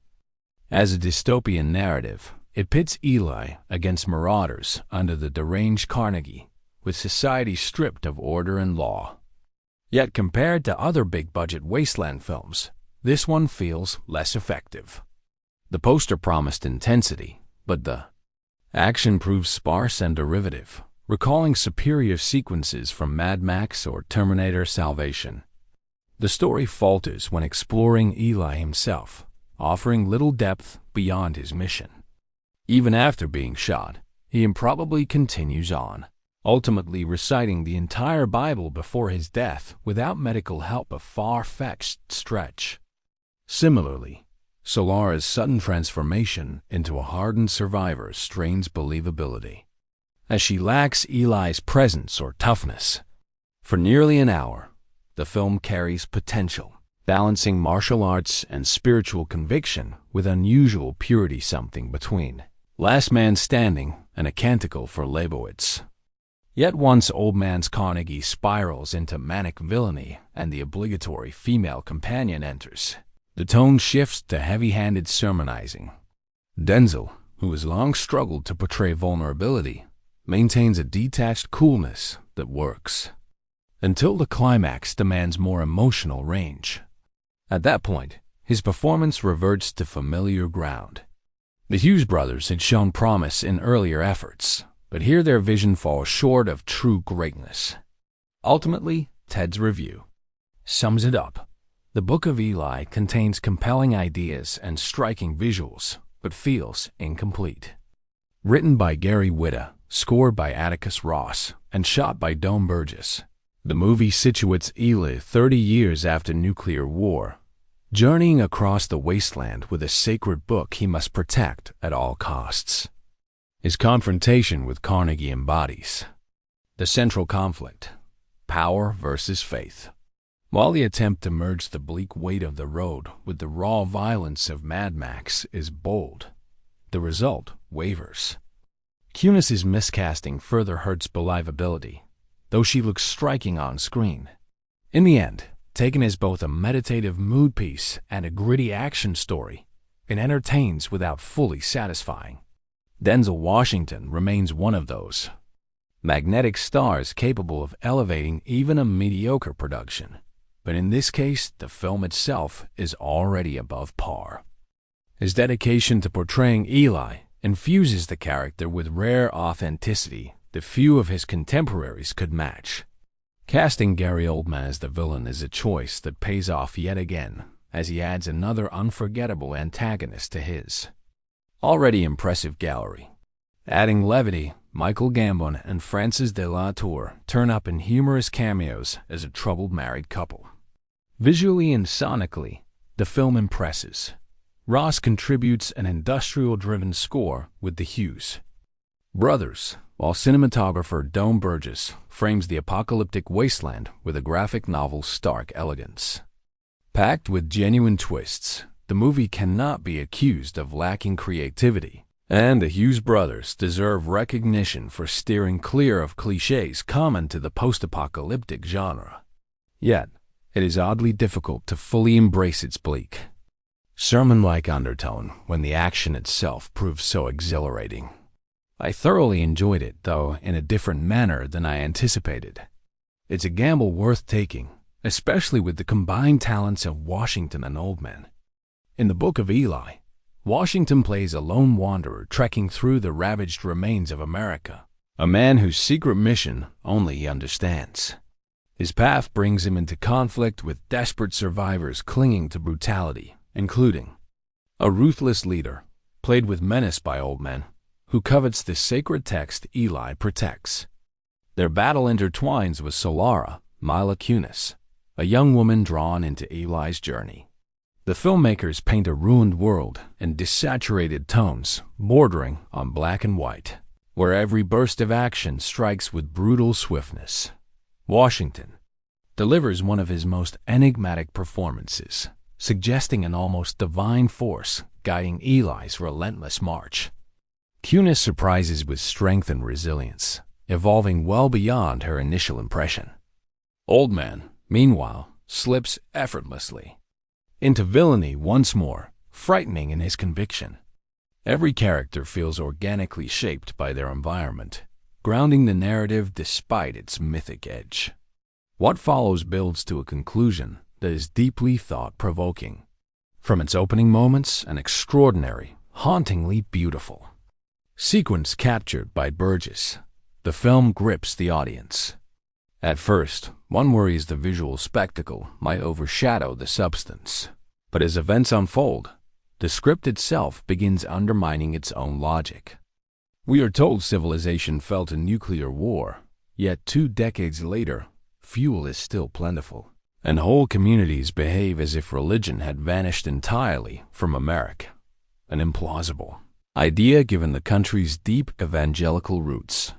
As a dystopian narrative, it pits Eli against marauders under the deranged Carnegie, with society stripped of order and law. Yet compared to other big-budget wasteland films, this one feels less effective. The poster promised intensity, but the action proves sparse and derivative, recalling superior sequences from Mad Max or Terminator Salvation. The story falters when exploring Eli himself, offering little depth beyond his mission. Even after being shot, he improbably continues on, ultimately reciting the entire Bible before his death without medical help, a far-fetched stretch. Similarly, Solara's sudden transformation into a hardened survivor strains believability, as she lacks Eli's presence or toughness. For nearly an hour, the film carries potential, balancing martial arts and spiritual conviction with unusual purity, something between Last Man Standing and a canticle for Leibowitz. Yet once Old Man's Carnegie spirals into manic villainy and the obligatory female companion enters, the tone shifts to heavy-handed sermonizing. Denzel, who has long struggled to portray vulnerability, maintains a detached coolness that works, until the climax demands more emotional range. At that point, his performance reverts to familiar ground. The Hughes brothers had shown promise in earlier efforts, but here their vision falls short of true greatness. Ultimately, Ted's review sums it up. The Book of Eli contains compelling ideas and striking visuals, but feels incomplete. Written by Gary Whitta, scored by Atticus Ross, and shot by Dome Burgess, the movie situates Eli 30 years after nuclear war, journeying across the wasteland with a sacred book he must protect at all costs. His confrontation with Carnegie embodies the central conflict: power versus faith. While the attempt to merge the bleak weight of the road with the raw violence of Mad Max is bold, the result wavers. Kunis's miscasting further hurts believability, though she looks striking on screen. In the end, taken as both a meditative mood piece and a gritty action story, it entertains without fully satisfying. Denzel Washington remains one of those magnetic stars capable of elevating even a mediocre production, but in this case, the film itself is already above par. His dedication to portraying Eli infuses the character with rare authenticity that few of his contemporaries could match. Casting Gary Oldman as the villain is a choice that pays off yet again, as he adds another unforgettable antagonist to his already impressive gallery. Adding levity, Michael Gambon and Francis de la Tour turn up in humorous cameos as a troubled married couple. Visually and sonically, the film impresses. Ross contributes an industrial-driven score with the Hughes brothers, while cinematographer Dome Burgess frames the apocalyptic wasteland with a graphic novel's stark elegance. Packed with genuine twists, the movie cannot be accused of lacking creativity, and the Hughes brothers deserve recognition for steering clear of cliches common to the post-apocalyptic genre. Yet, it is oddly difficult to fully embrace its bleak, sermon-like undertone when the action itself proves so exhilarating. I thoroughly enjoyed it, though in a different manner than I anticipated. It's a gamble worth taking, especially with the combined talents of Washington and Oldman. In the Book of Eli, Washington plays a lone wanderer trekking through the ravaged remains of America, a man whose secret mission only he understands. His path brings him into conflict with desperate survivors clinging to brutality, including a ruthless leader, played with menace by Oldman, who covets the sacred text Eli protects. Their battle intertwines with Solara, Mila Kunis, a young woman drawn into Eli's journey. The filmmakers paint a ruined world in desaturated tones, bordering on black and white, where every burst of action strikes with brutal swiftness. Washington delivers one of his most enigmatic performances, suggesting an almost divine force guiding Eli's relentless march. Kunis surprises with strength and resilience, evolving well beyond her initial impression. Oldman, meanwhile, slips effortlessly into villainy once more, frightening in his conviction. Every character feels organically shaped by their environment, grounding the narrative despite its mythic edge. What follows builds to a conclusion that is deeply thought-provoking. From its opening moments, an extraordinary, hauntingly beautiful sequence captured by Burgess, the film grips the audience. At first, one worries the visual spectacle might overshadow the substance, but as events unfold, the script itself begins undermining its own logic. We are told civilization fell to nuclear war, yet 2 decades later, fuel is still plentiful, and whole communities behave as if religion had vanished entirely from America. An implausible idea given the country's deep evangelical roots.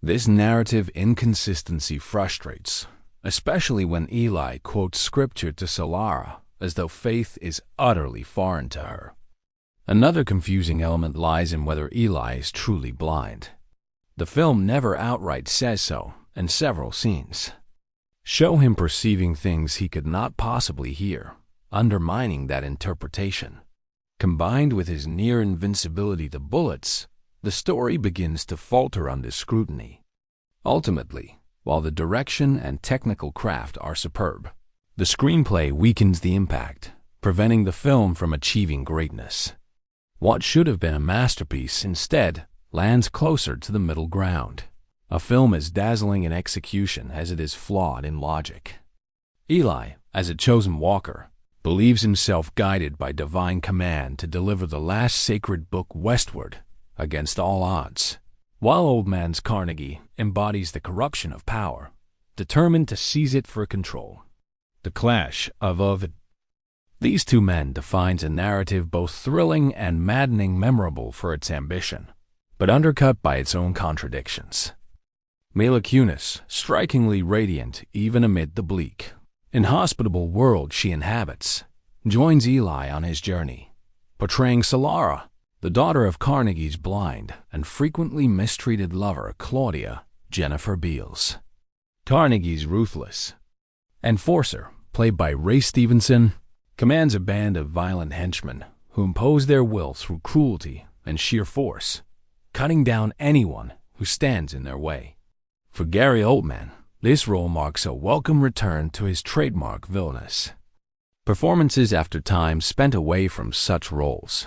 This narrative inconsistency frustrates, especially when Eli quotes scripture to Solara as though faith is utterly foreign to her. Another confusing element lies in whether Eli is truly blind. The film never outright says so, and several scenes show him perceiving things he could not possibly hear, undermining that interpretation. Combined with his near invincibility to bullets, the story begins to falter under scrutiny. Ultimately, while the direction and technical craft are superb, the screenplay weakens the impact, preventing the film from achieving greatness. What should have been a masterpiece instead lands closer to the middle ground, a film as dazzling in execution as it is flawed in logic. Eli, as a chosen walker, believes himself guided by divine command to deliver the last sacred book westward against all odds, while Old Man's Carnegie embodies the corruption of power, determined to seize it for control. The clash of these two men defines a narrative both thrilling and maddening, memorable for its ambition, but undercut by its own contradictions. Mila Kunis, strikingly radiant even amid the bleak, inhospitable world she inhabits, joins Eli on his journey, portraying Solara, the daughter of Carnegie's blind and frequently mistreated lover Claudia Jennifer Beals. Carnegie's ruthless enforcer, played by Ray Stevenson, commands a band of violent henchmen who impose their will through cruelty and sheer force, cutting down anyone who stands in their way. For Gary Oldman, this role marks a welcome return to his trademark villainous performances after time spent away from such roles.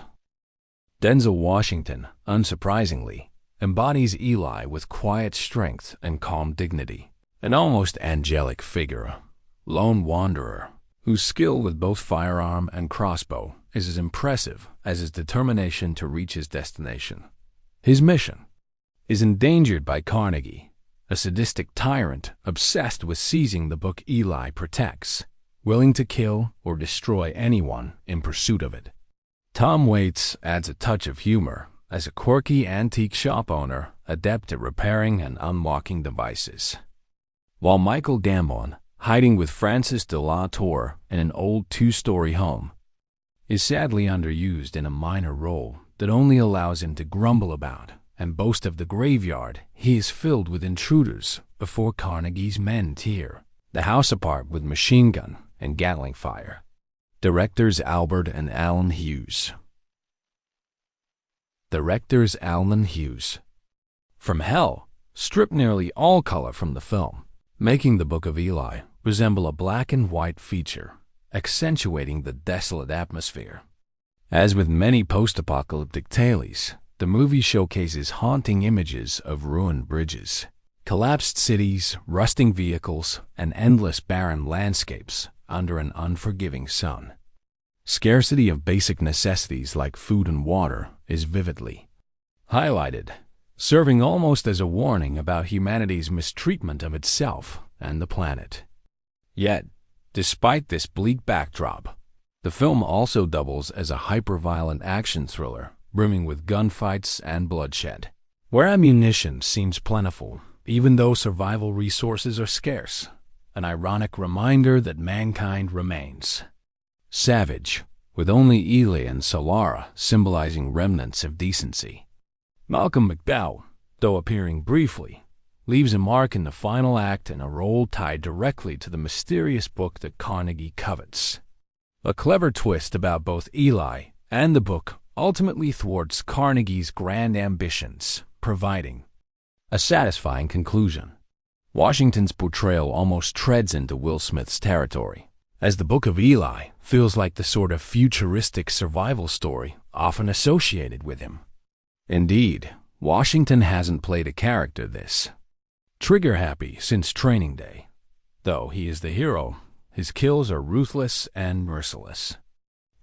Denzel Washington, unsurprisingly, embodies Eli with quiet strength and calm dignity, an almost angelic figure, lone wanderer, whose skill with both firearm and crossbow is as impressive as his determination to reach his destination. His mission is endangered by Carnegie, a sadistic tyrant obsessed with seizing the book Eli protects, willing to kill or destroy anyone in pursuit of it. Tom Waits adds a touch of humor as a quirky antique shop owner adept at repairing and unlocking devices, while Michael Gambon, hiding with Francis de la Tour in an old two-story home, is sadly underused in a minor role that only allows him to grumble about and boast of the graveyard he is filled with intruders before Carnegie's men tear the house apart with machine gun and Gatling fire. Directors Albert and Alan Hughes. Directors Alan Hughes. From Hell stripped nearly all color from the film, making the Book of Eli resemble a black and white feature, accentuating the desolate atmosphere. As with many post-apocalyptic tales, the movie showcases haunting images of ruined bridges, collapsed cities, rusting vehicles, and endless barren landscapes under an unforgiving sun. Scarcity of basic necessities like food and water is vividly highlighted, serving almost as a warning about humanity's mistreatment of itself and the planet. Yet, despite this bleak backdrop, the film also doubles as a hyper-violent action thriller brimming with gunfights and bloodshed, where ammunition seems plentiful even though survival resources are scarce, an ironic reminder that mankind remains savage, with only Eli and Solara symbolizing remnants of decency. Malcolm McDowell, though appearing briefly, leaves a mark in the final act in a role tied directly to the mysterious book that Carnegie covets. A clever twist about both Eli and the book ultimately thwarts Carnegie's grand ambitions, providing a satisfying conclusion. Washington's portrayal almost treads into Will Smith's territory, as the Book of Eli feels like the sort of futuristic survival story often associated with him. Indeed, Washington hasn't played a character this trigger-happy since Training Day. Though he is the hero, his kills are ruthless and merciless.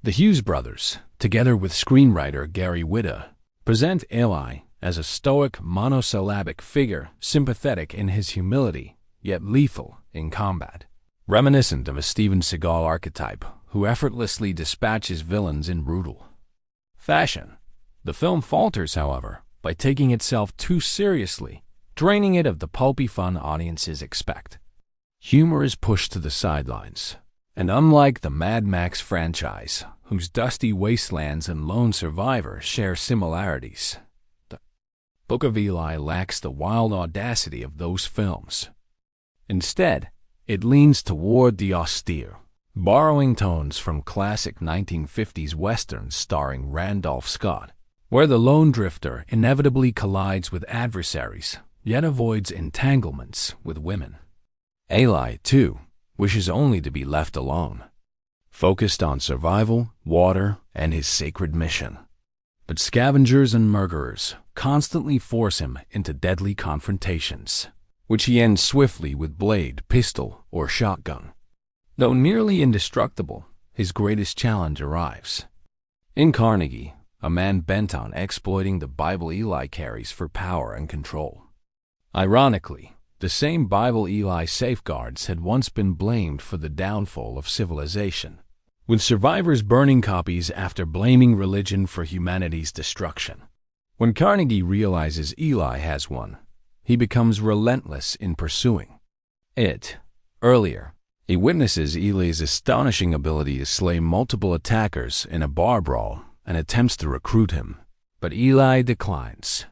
The Hughes brothers, together with screenwriter Gary Whitta, present Eli as a stoic, monosyllabic figure sympathetic in his humility, yet lethal in combat. Reminiscent of a Steven Seagal archetype who effortlessly dispatches villains in brutal fashion. The film falters, however, by taking itself too seriously, draining it of the pulpy fun audiences expect. Humor is pushed to the sidelines, and unlike the Mad Max franchise, whose dusty wastelands and lone survivor share similarities, the Book of Eli lacks the wild audacity of those films. Instead, it leans toward the austere, borrowing tones from classic 1950s westerns starring Randolph Scott, where the lone drifter inevitably collides with adversaries, yet avoids entanglements with women. Eli, too, wishes only to be left alone, focused on survival, water, and his sacred mission. But scavengers and murderers constantly force him into deadly confrontations, which he ends swiftly with blade, pistol, or shotgun. Though nearly indestructible, his greatest challenge arrives. In Carnegie, a man bent on exploiting the Bible Eli carries for power and control. Ironically, the same Bible Eli safeguards had once been blamed for the downfall of civilization, with survivors burning copies after blaming religion for humanity's destruction. When Carnegie realizes Eli has one, he becomes relentless in pursuing it. Earlier, he witnesses Eli's astonishing ability to slay multiple attackers in a bar brawl and attempts to recruit him, but Eli declines.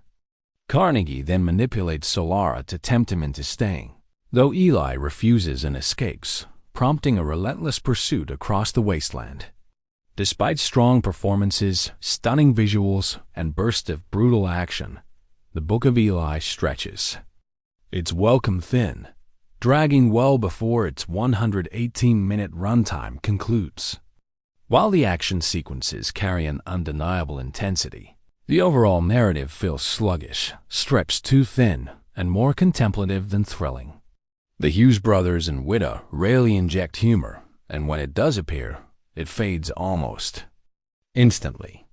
Carnegie then manipulates Solara to tempt him into staying, though Eli refuses and escapes, prompting a relentless pursuit across the wasteland. Despite strong performances, stunning visuals, and bursts of brutal action, the Book of Eli stretches its welcome thin, dragging well before its 118-minute runtime concludes. While the action sequences carry an undeniable intensity, the overall narrative feels sluggish, stretched too thin, and more contemplative than thrilling. The Hughes brothers and Whitta rarely inject humor, and when it does appear, it fades almost instantly.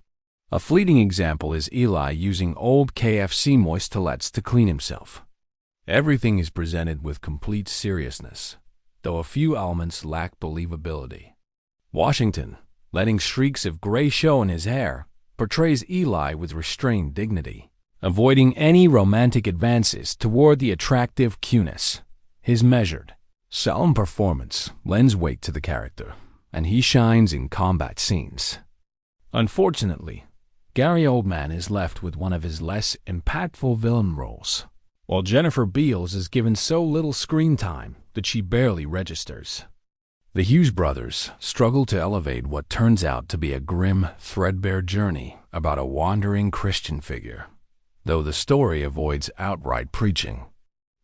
A fleeting example is Eli using old KFC moistourettes to clean himself. Everything is presented with complete seriousness, though a few elements lack believability. Washington, letting streaks of gray show in his hair, portrays Eli with restrained dignity, avoiding any romantic advances toward the attractive cuteness. His measured, solemn performance lends weight to the character, and he shines in combat scenes. Unfortunately, Gary Oldman is left with one of his less impactful villain roles, while Jennifer Beals is given so little screen time that she barely registers. The Hughes brothers struggle to elevate what turns out to be a grim, threadbare journey about a wandering Christian figure, though the story avoids outright preaching.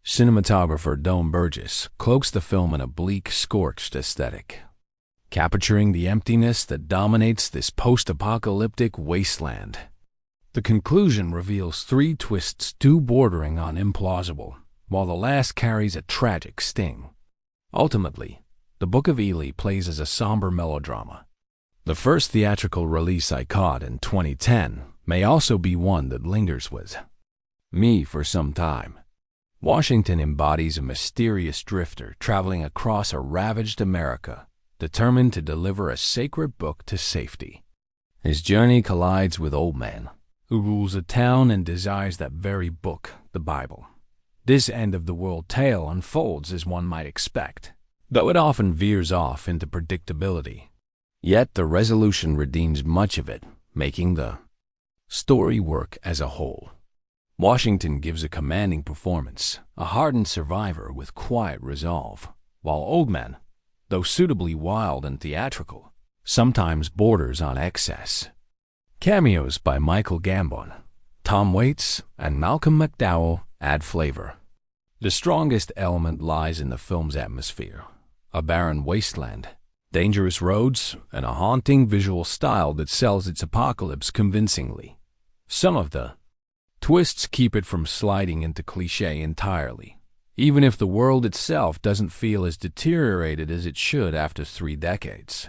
Cinematographer Dome Burgess cloaks the film in a bleak, scorched aesthetic, capturing the emptiness that dominates this post-apocalyptic wasteland. The conclusion reveals three twists too bordering on implausible, while the last carries a tragic sting. Ultimately, The Book of Eli plays as a somber melodrama. The first theatrical release I caught in 2010 may also be one that lingers with me for some time. Washington embodies a mysterious drifter traveling across a ravaged America, determined to deliver a sacred book to safety. His journey collides with Old Man, who rules a town and desires that very book, the Bible. This end-of-the-world tale unfolds as one might expect, though it often veers off into predictability. Yet the resolution redeems much of it, making the story work as a whole. Washington gives a commanding performance, a hardened survivor with quiet resolve, while Old Man, though suitably wild and theatrical, sometimes borders on excess. Cameos by Michael Gambon, Tom Waits, and Malcolm McDowell add flavor. The strongest element lies in the film's atmosphere, a barren wasteland, dangerous roads, and a haunting visual style that sells its apocalypse convincingly. Some of the twists keep it from sliding into cliché entirely, even if the world itself doesn't feel as deteriorated as it should after 3 decades.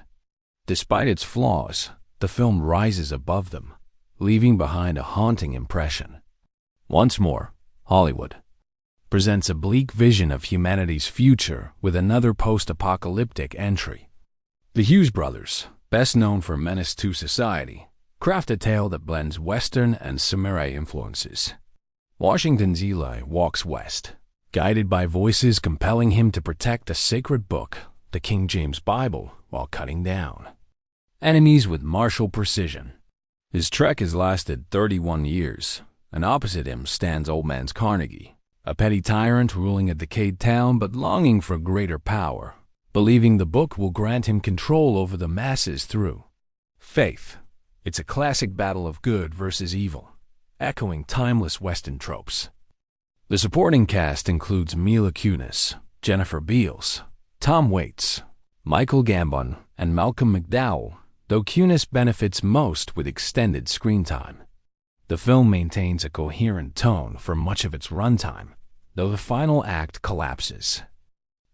Despite its flaws, the film rises above them, leaving behind a haunting impression. Once more, Hollywood presents a bleak vision of humanity's future with another post-apocalyptic entry. The Hughes brothers, best known for Menace to Society, craft a tale that blends Western and samurai influences. Washington's Eli walks west, guided by voices compelling him to protect the sacred book, the King James Bible, while cutting down enemies with martial precision. His trek has lasted 31 years, and opposite him stands Old Man's Carnegie, a petty tyrant ruling a decayed town but longing for greater power, believing the book will grant him control over the masses through faith. It's a classic battle of good versus evil, echoing timeless Western tropes. The supporting cast includes Mila Kunis, Jennifer Beals, Tom Waits, Michael Gambon, and Malcolm McDowell, though Kunis benefits most with extended screen time. The film maintains a coherent tone for much of its runtime, though the final act collapses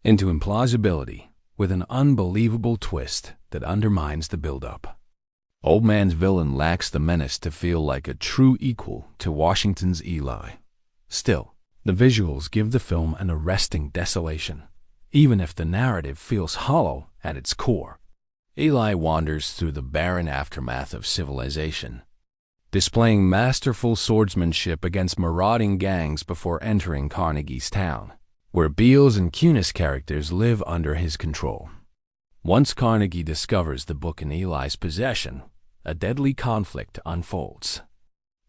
into implausibility with an unbelievable twist that undermines the build-up. Old Man's villain lacks the menace to feel like a true equal to Washington's Eli. Still, the visuals give the film an arresting desolation, even if the narrative feels hollow at its core. Eli wanders through the barren aftermath of civilization, displaying masterful swordsmanship against marauding gangs before entering Carnegie's town, where Beals and Kunis characters live under his control. Once Carnegie discovers the book in Eli's possession, a deadly conflict unfolds.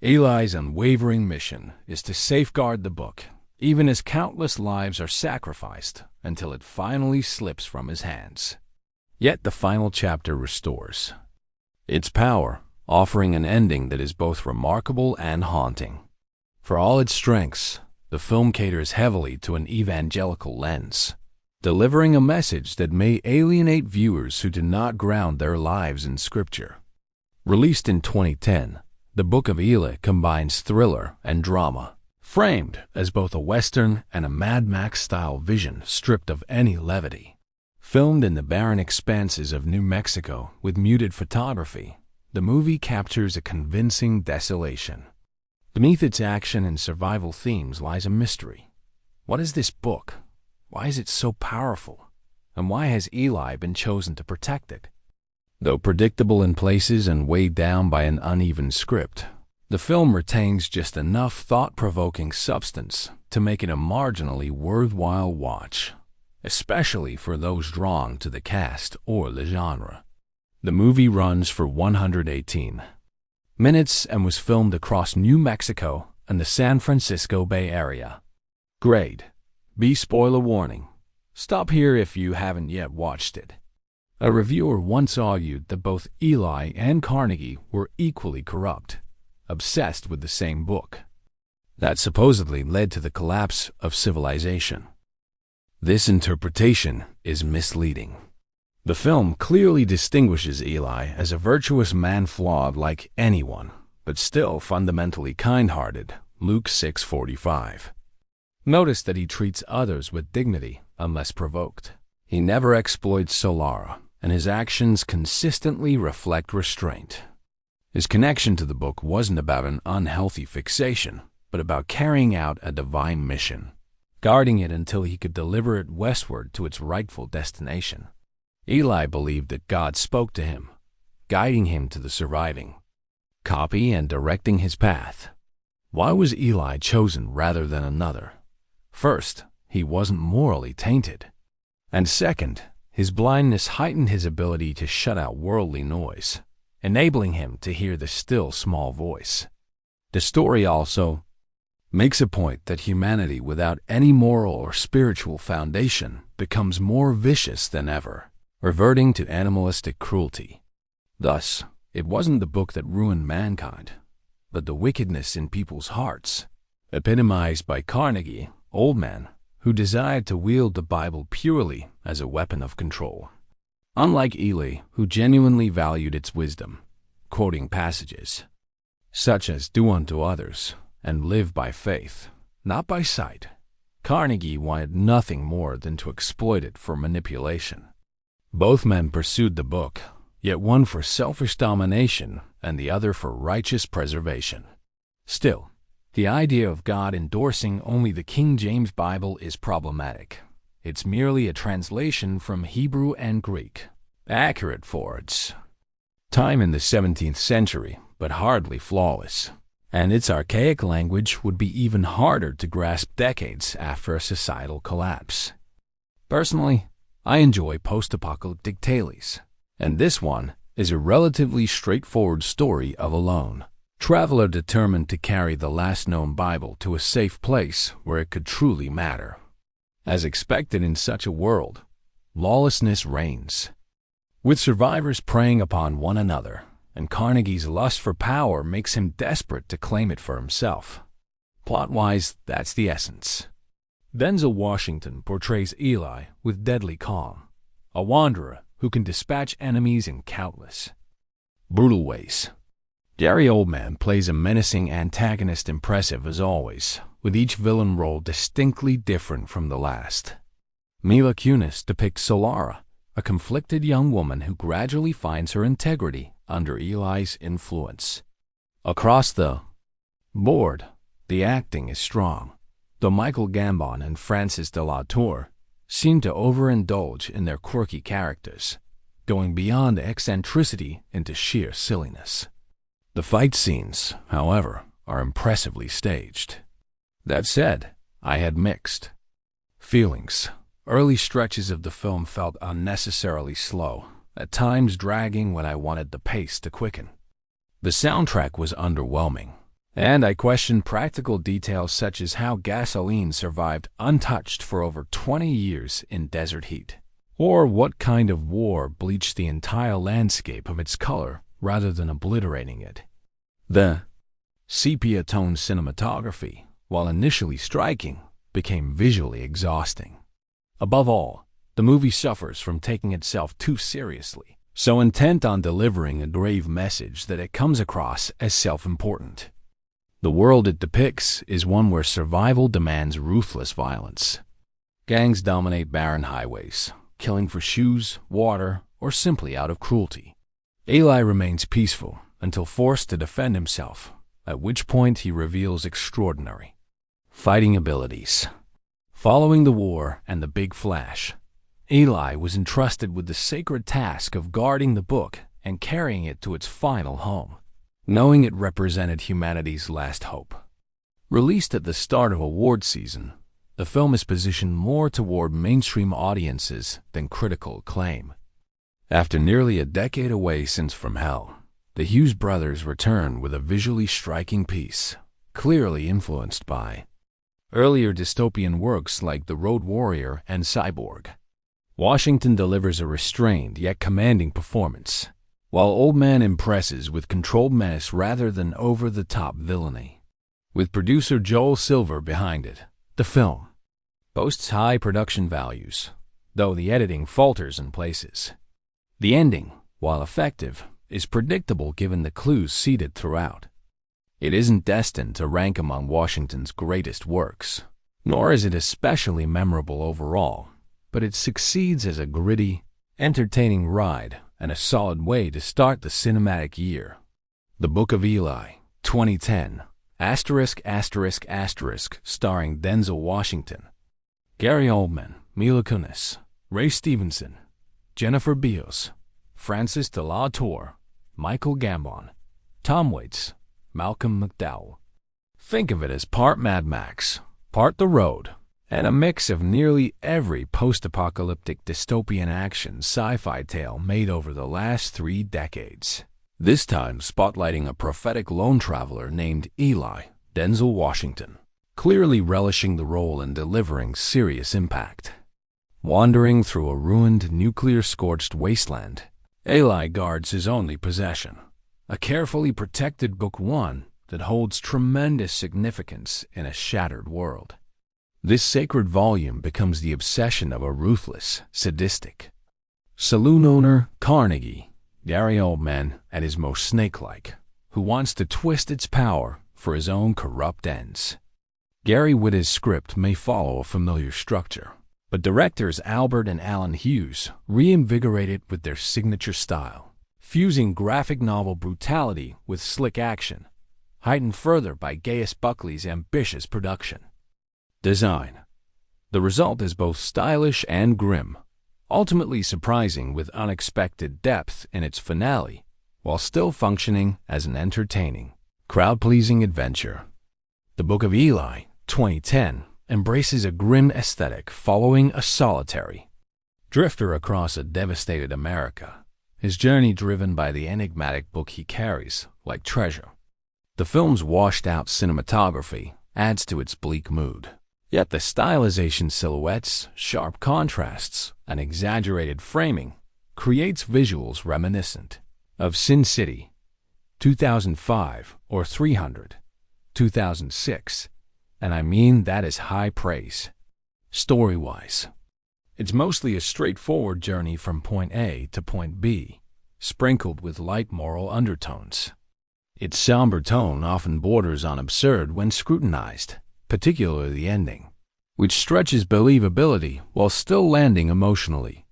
Eli's unwavering mission is to safeguard the book, even as countless lives are sacrificed until it finally slips from his hands. Yet the final chapter restores its power, offering an ending that is both remarkable and haunting. For all its strengths, the film caters heavily to an evangelical lens, delivering a message that may alienate viewers who do not ground their lives in Scripture. Released in 2010, The Book of Eli combines thriller and drama, framed as both a Western and a Mad Max-style vision stripped of any levity. Filmed in the barren expanses of New Mexico with muted photography, the movie captures a convincing desolation. Beneath its action and survival themes lies a mystery. What is this book? Why is it so powerful? And why has Eli been chosen to protect it? Though predictable in places and weighed down by an uneven script, the film retains just enough thought-provoking substance to make it a marginally worthwhile watch, especially for those drawn to the cast or the genre. The movie runs for 118 minutes and was filmed across New Mexico and the San Francisco Bay Area. Grade B. Spoiler warning. Stop here if you haven't yet watched it. A reviewer once argued that both Eli and Carnegie were equally corrupt, obsessed with the same book. That supposedly led to the collapse of civilization. This interpretation is misleading. The film clearly distinguishes Eli as a virtuous man flawed like anyone, but still fundamentally kind-hearted, Luke 6:45. Notice that he treats others with dignity unless provoked. He never exploits Solara, and his actions consistently reflect restraint. His connection to the book wasn't about an unhealthy fixation, but about carrying out a divine mission, guarding it until he could deliver it westward to its rightful destination. Eli believed that God spoke to him, guiding him to the surviving copy and directing his path. Why was Eli chosen rather than another? First, he wasn't morally tainted. And second, his blindness heightened his ability to shut out worldly noise, enabling him to hear the still small voice. The story also makes a point that humanity without any moral or spiritual foundation becomes more vicious than ever, reverting to animalistic cruelty. Thus, it wasn't the book that ruined mankind, but the wickedness in people's hearts, epitomized by Carnegie, old man, who desired to wield the Bible purely as a weapon of control. Unlike Eli, who genuinely valued its wisdom, quoting passages such as "Do unto others and live by faith, not by sight," Carnegie wanted nothing more than to exploit it for manipulation. Both men pursued the book, yet one for selfish domination and the other for righteous preservation. Still, the idea of God endorsing only the King James Bible is problematic. It's merely a translation from Hebrew and Greek, accurate for its time in the 17th century, but hardly flawless. And its archaic language would be even harder to grasp decades after a societal collapse. Personally, I enjoy post-apocalyptic tales, and this one is a relatively straightforward story of a lone traveler determined to carry the last known Bible to a safe place where it could truly matter. As expected in such a world, lawlessness reigns, with survivors preying upon one another, and Carnegie's lust for power makes him desperate to claim it for himself. Plot-wise, that's the essence. Denzel Washington portrays Eli with deadly calm, a wanderer who can dispatch enemies in countless brutal ways. Gary Oldman plays a menacing antagonist, impressive as always, with each villain role distinctly different from the last. Mila Kunis depicts Solara, a conflicted young woman who gradually finds her integrity under Eli's influence. Across the board, the acting is strong, though Michael Gambon and Francis de la Tour seem to overindulge in their quirky characters, going beyond eccentricity into sheer silliness. The fight scenes, however, are impressively staged. That said, I had mixed feelings. Early stretches of the film felt unnecessarily slow, at times dragging when I wanted the pace to quicken. The soundtrack was underwhelming, and I questioned practical details such as how gasoline survived untouched for over 20 years in desert heat, or what kind of war bleached the entire landscape of its color rather than obliterating it. The sepia-tone cinematography, while initially striking, became visually exhausting. Above all, the movie suffers from taking itself too seriously, so intent on delivering a grave message that it comes across as self-important. The world it depicts is one where survival demands ruthless violence. Gangs dominate barren highways, killing for shoes, water, or simply out of cruelty. Eli remains peaceful until forced to defend himself, at which point he reveals extraordinary fighting abilities. Following the war and the Big Flash, Eli was entrusted with the sacred task of guarding the book and carrying it to its final home, knowing it represented humanity's last hope. Released at the start of award season, the film is positioned more toward mainstream audiences than critical acclaim. After nearly a decade away since From Hell, the Hughes brothers return with a visually striking piece, clearly influenced by earlier dystopian works like The Road Warrior and Cyborg. Washington delivers a restrained yet commanding performance, while Old Man impresses with controlled menace rather than over-the-top villainy. With producer Joel Silver behind it, the film boasts high production values, though the editing falters in places. The ending, while effective, is predictable given the clues seeded throughout. It isn't destined to rank among Washington's greatest works, nor is it especially memorable overall, but it succeeds as a gritty, entertaining ride and a solid way to start the cinematic year. The Book of Eli, 2010, ****, starring Denzel Washington, Gary Oldman, Mila Kunis, Ray Stevenson, Jennifer Beals, Francis de la Tour, Michael Gambon, Tom Waits, Malcolm McDowell. Think of it as part Mad Max, part The Road, and a mix of nearly every post-apocalyptic dystopian action sci-fi tale made over the last 3 decades. This time spotlighting a prophetic lone traveler named Eli, Denzel Washington, clearly relishing the role and delivering serious impact. Wandering through a ruined, nuclear-scorched wasteland, Eli guards his only possession, a carefully protected Book One that holds tremendous significance in a shattered world. This sacred volume becomes the obsession of a ruthless, sadistic saloon owner, Carnegie, Gary Oldman at his most snake-like, who wants to twist its power for his own corrupt ends. Gary Whitta's script may follow a familiar structure, but directors Albert and Alan Hughes reinvigorate it with their signature style, fusing graphic novel brutality with slick action, heightened further by Gaius Buckley's ambitious production design. The result is both stylish and grim, ultimately surprising with unexpected depth in its finale, while still functioning as an entertaining, crowd-pleasing adventure. The Book of Eli, 2010, embraces a grim aesthetic following a solitary drifter across a devastated America, his journey driven by the enigmatic book he carries like treasure. The film's washed-out cinematography adds to its bleak mood, yet the stylization silhouettes, sharp contrasts, and exaggerated framing creates visuals reminiscent of Sin City, 2005, or 300, 2006, and I mean that is high praise. Story-wise, it's mostly a straightforward journey from point A to point B, sprinkled with light moral undertones. Its somber tone often borders on absurd when scrutinized, particularly the ending, which stretches believability while still landing emotionally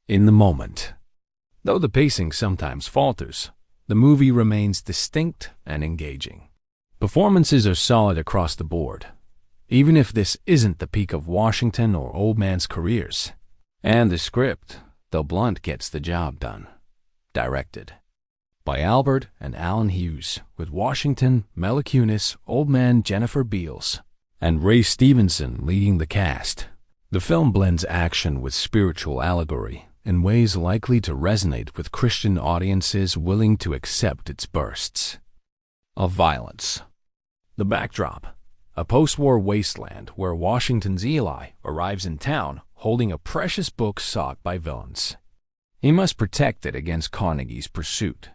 in the moment. Though the pacing sometimes falters, the movie remains distinct and engaging. Performances are solid across the board, even if this isn't the peak of Washington or Old Man's careers. And the script, though blunt, gets the job done. Directed by Albert and Alan Hughes, with Washington, Mila Kunis, Old Man Jennifer Beals, and Ray Stevenson leading the cast. The film blends action with spiritual allegory in ways likely to resonate with Christian audiences willing to accept its bursts of violence. The backdrop: a post-war wasteland where Washington's Eli arrives in town holding a precious book sought by villains. He must protect it against Carnegie's pursuit.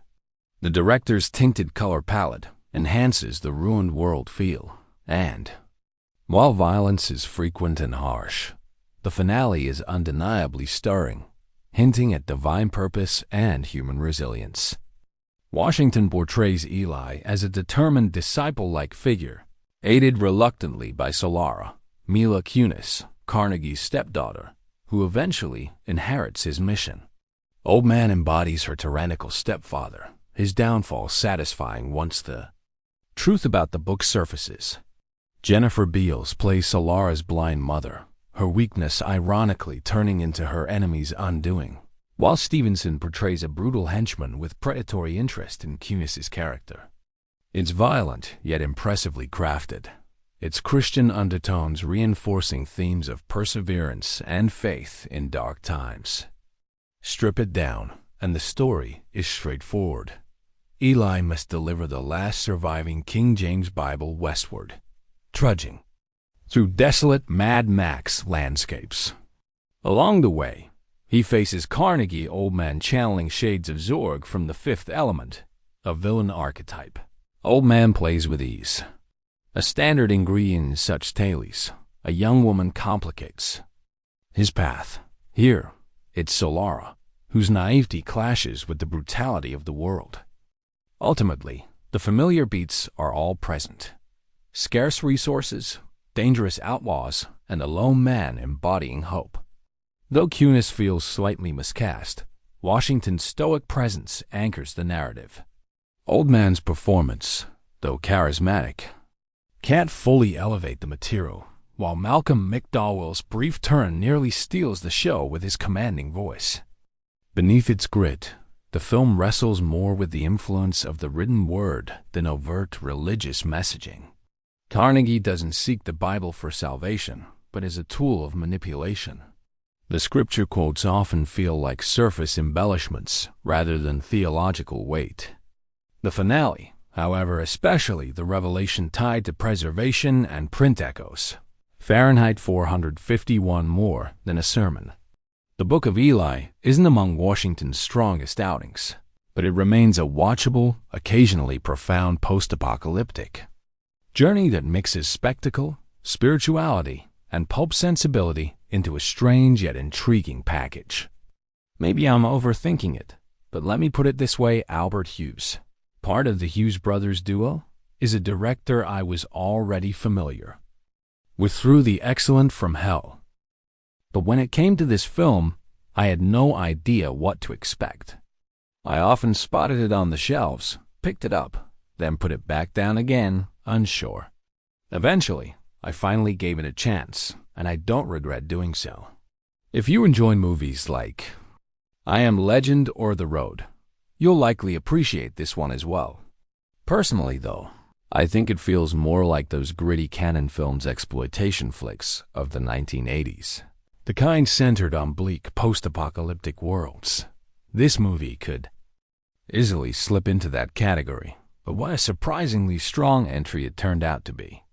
The director's tinted color palette enhances the ruined world feel, and while violence is frequent and harsh, the finale is undeniably stirring, hinting at divine purpose and human resilience. Washington portrays Eli as a determined disciple-like figure, aided reluctantly by Solara, Mila Kunis, Carnegie's stepdaughter, who eventually inherits his mission. Old Man embodies her tyrannical stepfather, his downfall satisfying once the truth about the book surfaces. Jennifer Beals plays Solara's blind mother, her weakness ironically turning into her enemy's undoing, while Stevenson portrays a brutal henchman with predatory interest in Kunis's character. It's violent, yet impressively crafted, its Christian undertones reinforcing themes of perseverance and faith in dark times. Strip it down, and the story is straightforward. Eli must deliver the last surviving King James Bible westward, trudging through desolate Mad Max landscapes. Along the way, he faces Carnegie Old Man channeling shades of Zorg from The Fifth Element, a villain archetype. Old Man plays with ease. A standard ingredient in such tales, a young woman complicates his path. Here, it's Solara, whose naivety clashes with the brutality of the world. Ultimately, the familiar beats are all present. Scarce resources, dangerous outlaws, and a lone man embodying hope. Though Kunis feels slightly miscast, Washington's stoic presence anchors the narrative. Old Man's performance, though charismatic, can't fully elevate the material, while Malcolm McDowell's brief turn nearly steals the show with his commanding voice. Beneath its grit, the film wrestles more with the influence of the written word than overt religious messaging. Carnegie doesn't seek the Bible for salvation, but as a tool of manipulation. The scripture quotes often feel like surface embellishments rather than theological weight. The finale, however, especially the revelation tied to preservation and print echoes, Fahrenheit 451 more than a sermon. The Book of Eli isn't among Washington's strongest outings, but it remains a watchable, occasionally profound post-apocalyptic journey that mixes spectacle, spirituality, and pulp sensibility into a strange yet intriguing package. Maybe I'm overthinking it, but let me put it this way: Albert Hughes, part of the Hughes brothers duo, is a director I was already familiar with through the excellent From Hell. But when it came to this film, I had no idea what to expect. I often spotted it on the shelves, picked it up, then put it back down again, unsure. Eventually, I finally gave it a chance, and I don't regret doing so. If you enjoy movies like I Am Legend or The Road, you'll likely appreciate this one as well. Personally, though, I think it feels more like those gritty Cannon Films exploitation flicks of the 1980s, the kind centered on bleak post-apocalyptic worlds. This movie could easily slip into that category, but what a surprisingly strong entry it turned out to be.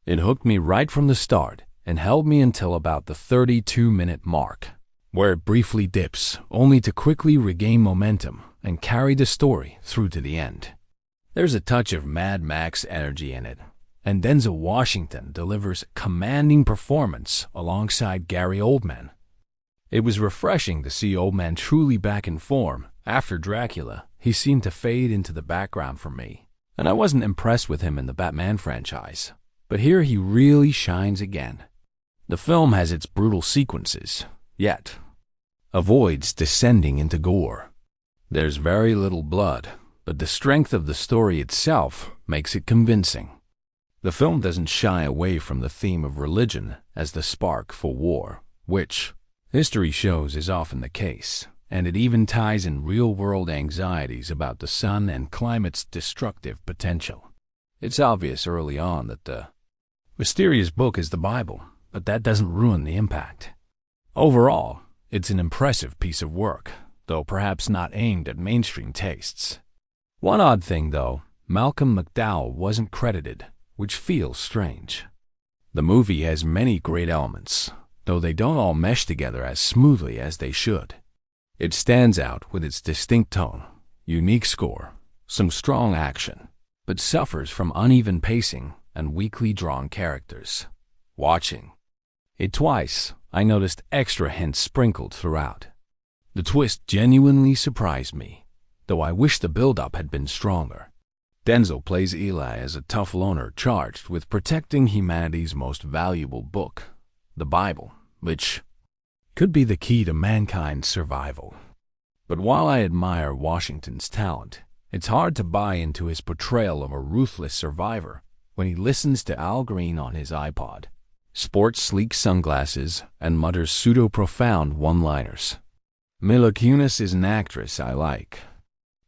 It hooked me right from the start and held me until about the 32-minute mark, where it briefly dips, only to quickly regain momentum and carry the story through to the end. There's a touch of Mad Max energy in it, and Denzel Washington delivers a commanding performance alongside Gary Oldman. It was refreshing to see Oldman truly back in form. After Dracula, he seemed to fade into the background for me, and I wasn't impressed with him in the Batman franchise. But here he really shines again. The film has its brutal sequences, yet avoids descending into gore. There's very little blood, but the strength of the story itself makes it convincing. The film doesn't shy away from the theme of religion as the spark for war, which history shows is often the case, and it even ties in real-world anxieties about the sun and climate's destructive potential. It's obvious early on that the mysterious book is the Bible, but that doesn't ruin the impact. Overall, it's an impressive piece of work, though perhaps not aimed at mainstream tastes. One odd thing, though, Malcolm McDowell wasn't credited, which feels strange. The movie has many great elements, though they don't all mesh together as smoothly as they should. It stands out with its distinct tone, unique score, some strong action, but suffers from uneven pacing and weakly drawn characters. Watching it twice, I noticed extra hints sprinkled throughout. The twist genuinely surprised me, though I wish the build-up had been stronger. Denzel plays Eli as a tough loner charged with protecting humanity's most valuable book, the Bible, which could be the key to mankind's survival. But while I admire Washington's talent, it's hard to buy into his portrayal of a ruthless survivor when he listens to Al Green on his iPod, sports sleek sunglasses, and mutters pseudo-profound one-liners. Mila Kunis is an actress I like,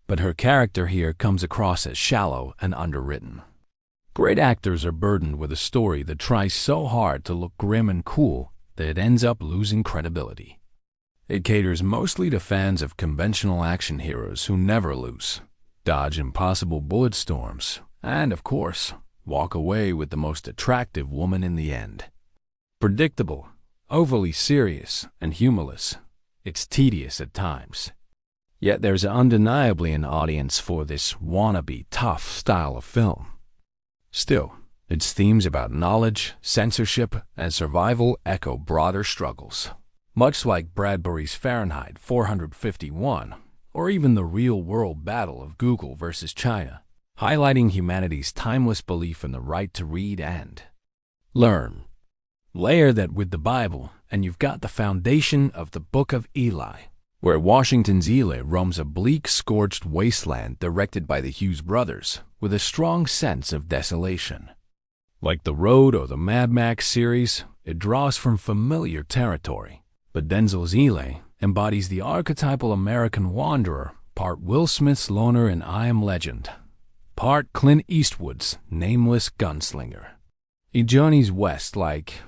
but her character here comes across as shallow and underwritten. Great actors are burdened with a story that tries so hard to look grim and cool that it ends up losing credibility. It caters mostly to fans of conventional action heroes who never lose, dodge impossible bullet storms, and, of course, walk away with the most attractive woman in the end. Predictable, overly serious, and humorless, it's tedious at times. Yet there's undeniably an audience for this wannabe tough style of film. Still, its themes about knowledge, censorship, and survival echo broader struggles, much like Bradbury's Fahrenheit 451, or even the real-world battle of Google versus China, highlighting humanity's timeless belief in the right to read and learn. Layer that with the Bible, and you've got the foundation of the Book of Eli, where Washington's Eli roams a bleak, scorched wasteland directed by the Hughes brothers with a strong sense of desolation. Like The Road or the Mad Max series, it draws from familiar territory, but Denzel's Eli embodies the archetypal American wanderer, part Will Smith's loner in I Am Legend, part Clint Eastwood's nameless gunslinger. He journeys west like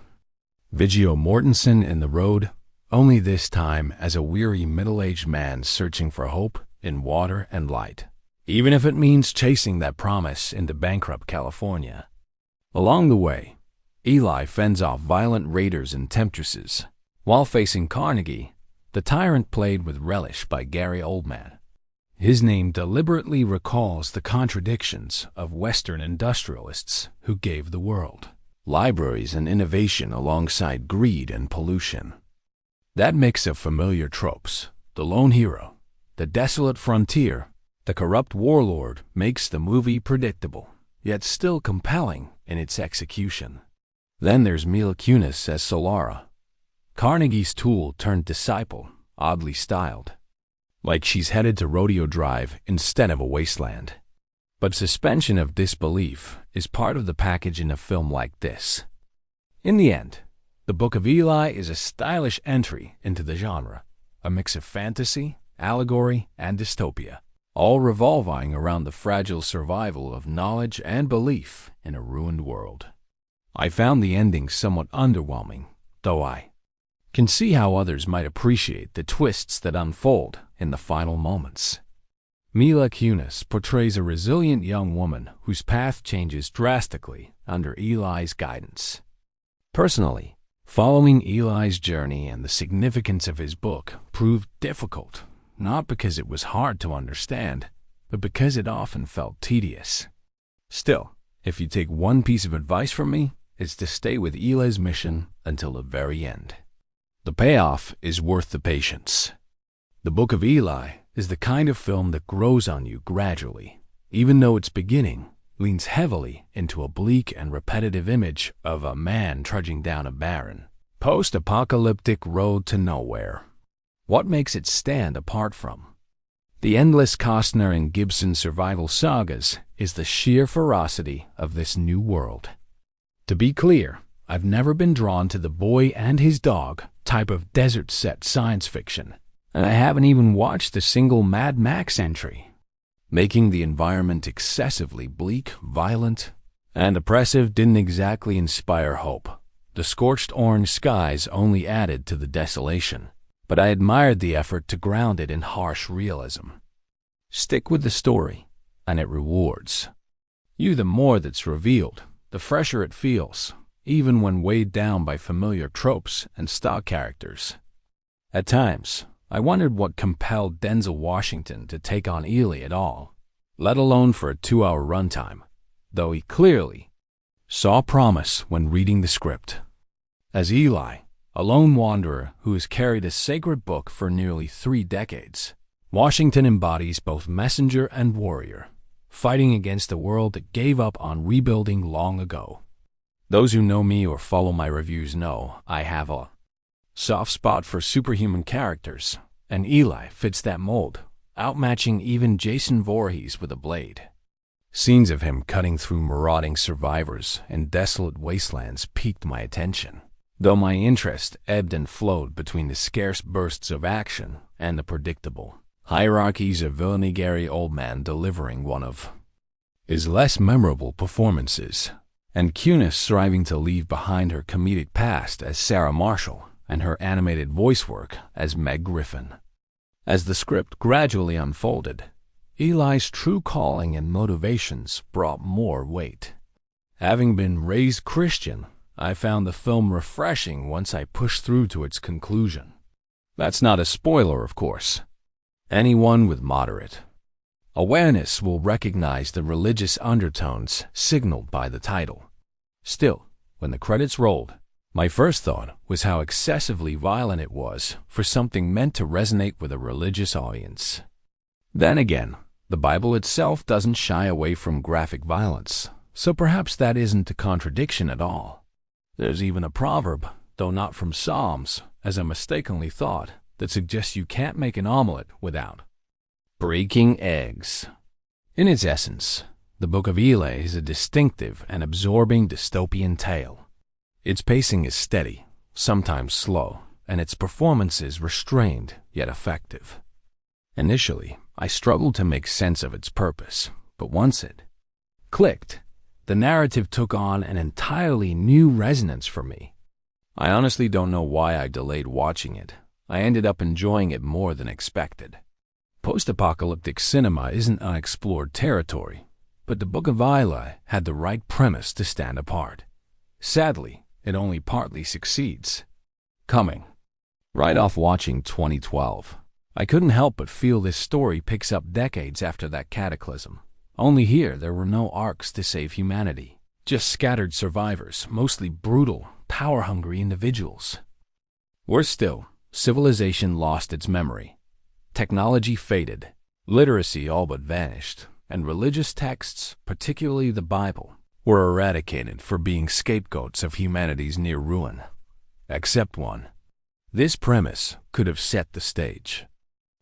Viggo Mortensen in The Road, only this time as a weary middle-aged man searching for hope in water and light, even if it means chasing that promise into bankrupt California. Along the way, Eli fends off violent raiders and temptresses, while facing Carnegie, the tyrant played with relish by Gary Oldman. His name deliberately recalls the contradictions of Western industrialists who gave the world libraries and innovation alongside greed and pollution. That mix of familiar tropes, the lone hero, the desolate frontier, the corrupt warlord, makes the movie predictable, yet still compelling in its execution. Then there's Mila Kunis as Solara, Carnegie's tool turned disciple, oddly styled, like she's headed to Rodeo Drive instead of a wasteland. But suspension of disbelief is part of the package in a film like this. In the end, The Book of Eli is a stylish entry into the genre, a mix of fantasy, allegory, and dystopia, all revolving around the fragile survival of knowledge and belief in a ruined world. I found the ending somewhat underwhelming, though I can see how others might appreciate the twists that unfold in the final moments. Mila Kunis portrays a resilient young woman whose path changes drastically under Eli's guidance. Personally, following Eli's journey and the significance of his book proved difficult, not because it was hard to understand, but because it often felt tedious. Still, if you take one piece of advice from me, it's to stay with Eli's mission until the very end. The payoff is worth the patience. The Book of Eli is the kind of film that grows on you gradually, even though its beginning leans heavily into a bleak and repetitive image of a man trudging down a barren, post-apocalyptic road to nowhere. What makes it stand apart from the endless Costner and Gibson survival sagas is the sheer ferocity of this new world. To be clear, I've never been drawn to the boy and his dog type of desert-set science fiction, and I haven't even watched a single Mad Max entry. Making the environment excessively bleak, violent, and oppressive didn't exactly inspire hope. The scorched orange skies only added to the desolation, but I admired the effort to ground it in harsh realism. Stick with the story, and it rewards you. The more that's revealed, the fresher it feels, even when weighed down by familiar tropes and stock characters. At times, I wondered what compelled Denzel Washington to take on Eli at all, let alone for a 2-hour runtime, though he clearly saw promise when reading the script. As Eli, a lone wanderer who has carried a sacred book for nearly 3 decades, Washington embodies both messenger and warrior, fighting against a world that gave up on rebuilding long ago. Those who know me or follow my reviews know I have a soft spot for superhuman characters, and Eli fits that mold, outmatching even Jason Voorhees with a blade. Scenes of him cutting through marauding survivors and desolate wastelands piqued my attention, though my interest ebbed and flowed between the scarce bursts of action and the predictable hierarchies of villainy. Gary Oldman delivering one of his less memorable performances, and Kunis striving to leave behind her comedic past as Sarah Marshall and her animated voice work as Meg Griffin. As the script gradually unfolded, Eli's true calling and motivations brought more weight. Having been raised Christian, I found the film refreshing once I pushed through to its conclusion. That's not a spoiler, of course. Anyone with moderate awareness will recognize the religious undertones signaled by the title. Still, when the credits rolled, my first thought was how excessively violent it was for something meant to resonate with a religious audience. Then again, the Bible itself doesn't shy away from graphic violence, so perhaps that isn't a contradiction at all. There's even a proverb, though not from Psalms, as I mistakenly thought, that suggests you can't make an omelet without breaking eggs. In its essence, the Book of Eli is a distinctive and absorbing dystopian tale. Its pacing is steady, sometimes slow, and its performances restrained yet effective. Initially, I struggled to make sense of its purpose, but once it clicked, the narrative took on an entirely new resonance for me. I honestly don't know why I delayed watching it. I ended up enjoying it more than expected. Post-apocalyptic cinema isn't unexplored territory, but the Book of Eli had the right premise to stand apart. Sadly, it only partly succeeds. Coming right off watching 2012, I couldn't help but feel this story picks up decades after that cataclysm. Only here there were no arcs to save humanity, just scattered survivors, mostly brutal, power-hungry individuals. Worse still, civilization lost its memory. Technology faded, literacy all but vanished, and religious texts, particularly the Bible, were eradicated for being scapegoats of humanity's near ruin. Except one. This premise could have set the stage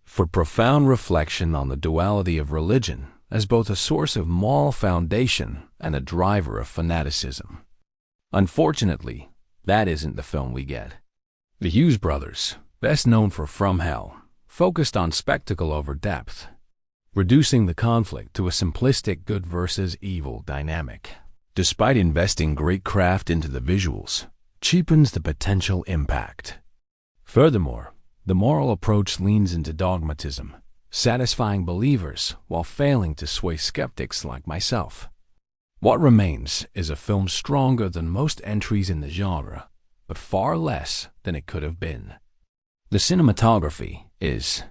for profound reflection on the duality of religion as both a source of moral foundation and a driver of fanaticism. Unfortunately, that isn't the film we get. The Hughes brothers, best known for From Hell, focused on spectacle over depth, reducing the conflict to a simplistic good versus evil dynamic. Despite investing great craft into the visuals, cheapens the potential impact. Furthermore, the moral approach leans into dogmatism, satisfying believers while failing to sway skeptics like myself. What remains is a film stronger than most entries in the genre, but far less than it could have been. The cinematography is